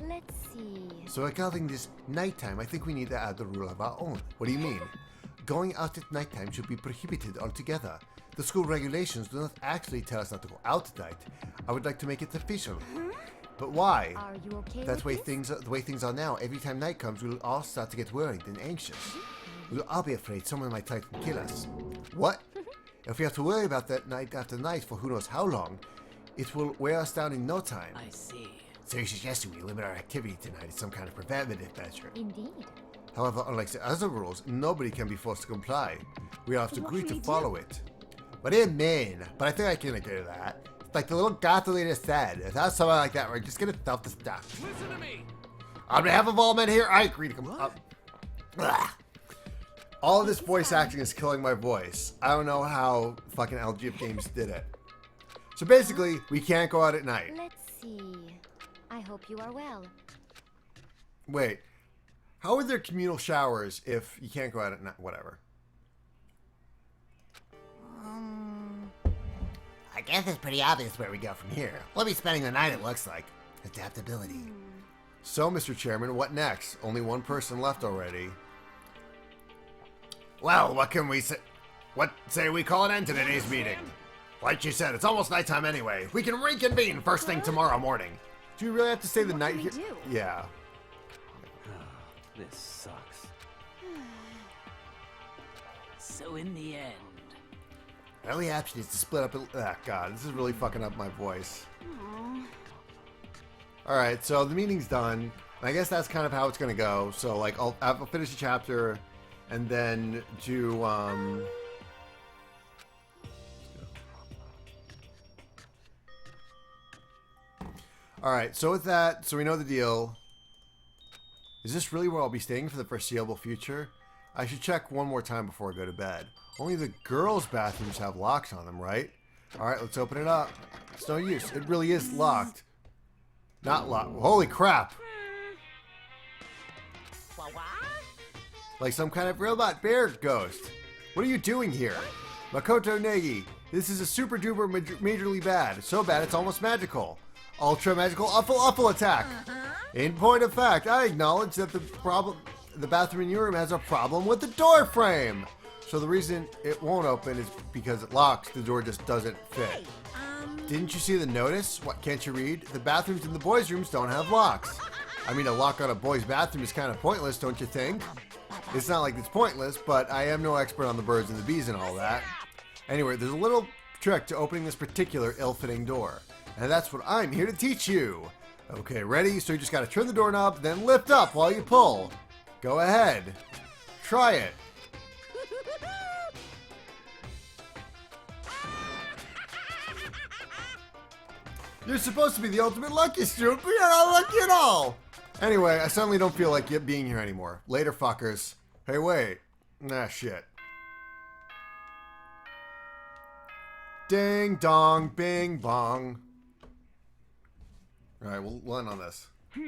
Let's see. So regarding this nighttime, I think we need to add the rule of our own. What do you mean? Going out at nighttime should be prohibited altogether. The school regulations do not actually tell us not to go out at night. I would like to make it official. But why? Are you okay That's with this? the way things are now. Every time night comes, we'll all start to get worried and anxious. We'll all be afraid someone might try to kill us. What? If we have to worry about that night after night for who knows how long, it will wear us down in no time. I see. So you're suggesting we limit our activity tonight as some kind of preventative measure. Indeed. However, unlike the other rules, nobody can be forced to comply. We have to agree to follow it. What do you mean? But I think I can agree to that. Like the little gato leader said, if that's something like that, we're just gonna dump the stuff. Listen to me! On behalf of all men here, I agree to come up. All of this voice acting is killing my voice. I don't know how fucking LG Games did it. So basically, we can't go out at night. Let's see. I hope you are well. Wait, how are there communal showers if you can't go out at night? Whatever. I guess it's pretty obvious where we go from here. We'll be spending the night, it looks like. Adaptability. So, Mr. Chairman, what next? Only one person left already. Well, what can we say? What say we call an end to today's meeting? Like you said, it's almost nighttime anyway. We can reconvene first thing tomorrow morning. Do you really have to stay the night here? Yeah. This sucks. So in the end... The only option is to split up. Ah, God, this is really fucking up my voice. Alright, so the meeting's done. And I guess that's kind of how it's going to go. So, like, I'll finish the chapter and then do, Alright, so with that, so we know the deal. Is this really where I'll be staying for the foreseeable future? I should check one more time before I go to bed. Only the girls' bathrooms have locks on them, right? Alright, let's open it up. It's no use. It really is locked. Not locked. Holy crap! Like some kind of robot bear ghost. What are you doing here? Makoto Negi. This is a super duper majorly bad. So bad it's almost magical. Ultra magical awful attack. In point of fact, I acknowledge that the bathroom in your room has a problem with the door frame. So the reason it won't open is because it locks. The door just doesn't fit. Didn't you see the notice? What, can't you read? The bathrooms in the boys' rooms don't have locks. I mean, a lock on a boy's bathroom is kind of pointless, don't you think? It's not like it's pointless, but I am no expert on the birds and the bees and all that. Anyway, there's a little trick to opening this particular ill-fitting door. And that's what I'm here to teach you. Okay, ready? So you just gotta turn the doorknob, then lift up while you pull. Go ahead. Try it. You're supposed to be the ultimate lucky student, but you're not lucky at all. Anyway, I suddenly don't feel like being here anymore. Later, fuckers. Hey, wait. Nah, shit. Ding dong, bing bong. Alright, we'll end on this. This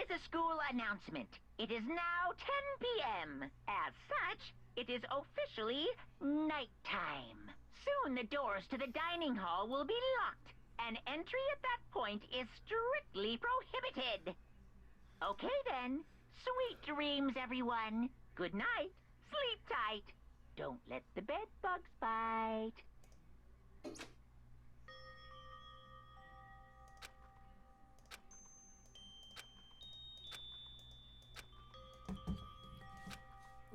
is a school announcement. It is now 10 p.m. As such, it is officially nighttime. Soon the doors to the dining hall will be locked, and entry at that point is strictly prohibited. Okay then. Sweet dreams, everyone. Good night. Sleep tight. Don't let the bed bugs bite.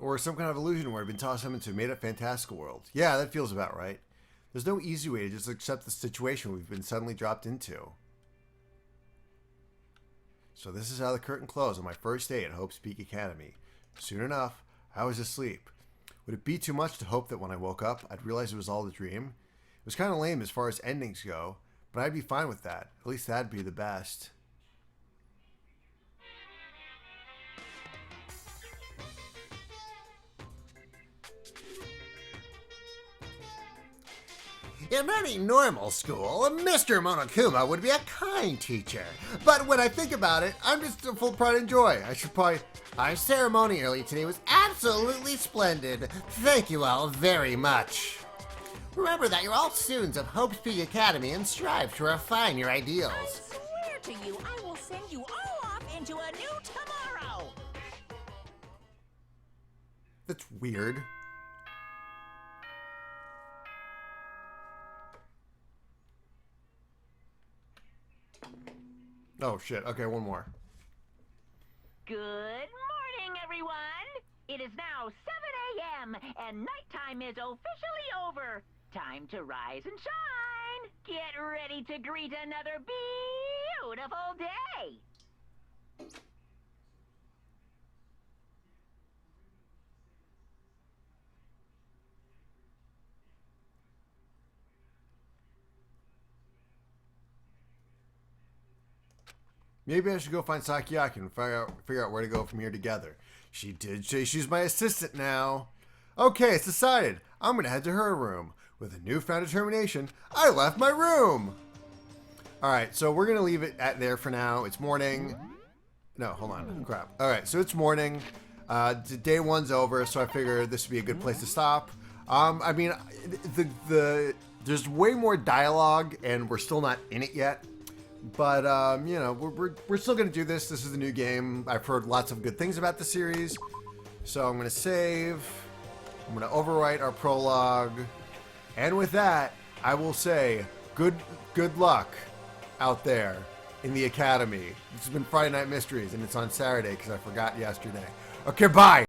Or some kind of illusion where I've been tossed into a made-up fantastical world. Yeah, that feels about right. There's no easy way to just accept the situation we've been suddenly dropped into. So this is how the curtain closed on my first day at Hope's Peak Academy. Soon enough, I was asleep. Would it be too much to hope that when I woke up, I'd realize it was all a dream? It was kind of lame as far as endings go, but I'd be fine with that. At least that'd be the best. In any normal school, Mr. Monokuma would be a kind teacher. But when I think about it, I'm just full of pride and joy. Our ceremony earlier today was absolutely splendid. Thank you all very much. Remember that you're all students of Hope's Peak Academy and strive to refine your ideals. I swear to you, I will send you all off into a new tomorrow. That's weird. Oh shit, okay, one more. Good morning, everyone! It is now 7 a.m. and nighttime is officially over. Time to rise and shine! Get ready to greet another beautiful day! Maybe I should go find Sakiaki and figure out where to go from here together. She did say she's my assistant now. Okay, it's decided. I'm going to head to her room. With a newfound determination, I left my room. Alright, so we're going to leave it at there for now. It's morning. No, hold on. Crap. Alright, so it's morning. Day one's over, so I figured this would be a good place to stop. I mean, there's way more dialogue, and we're still not in it yet. But, you know, we're still going to do this. This is the new game. I've heard lots of good things about the series. So I'm going to save. I'm going to overwrite our prologue. And with that, I will say good luck out there in the academy. This has been Friday Night Mysteries, and it's on Saturday because I forgot yesterday. Okay, bye!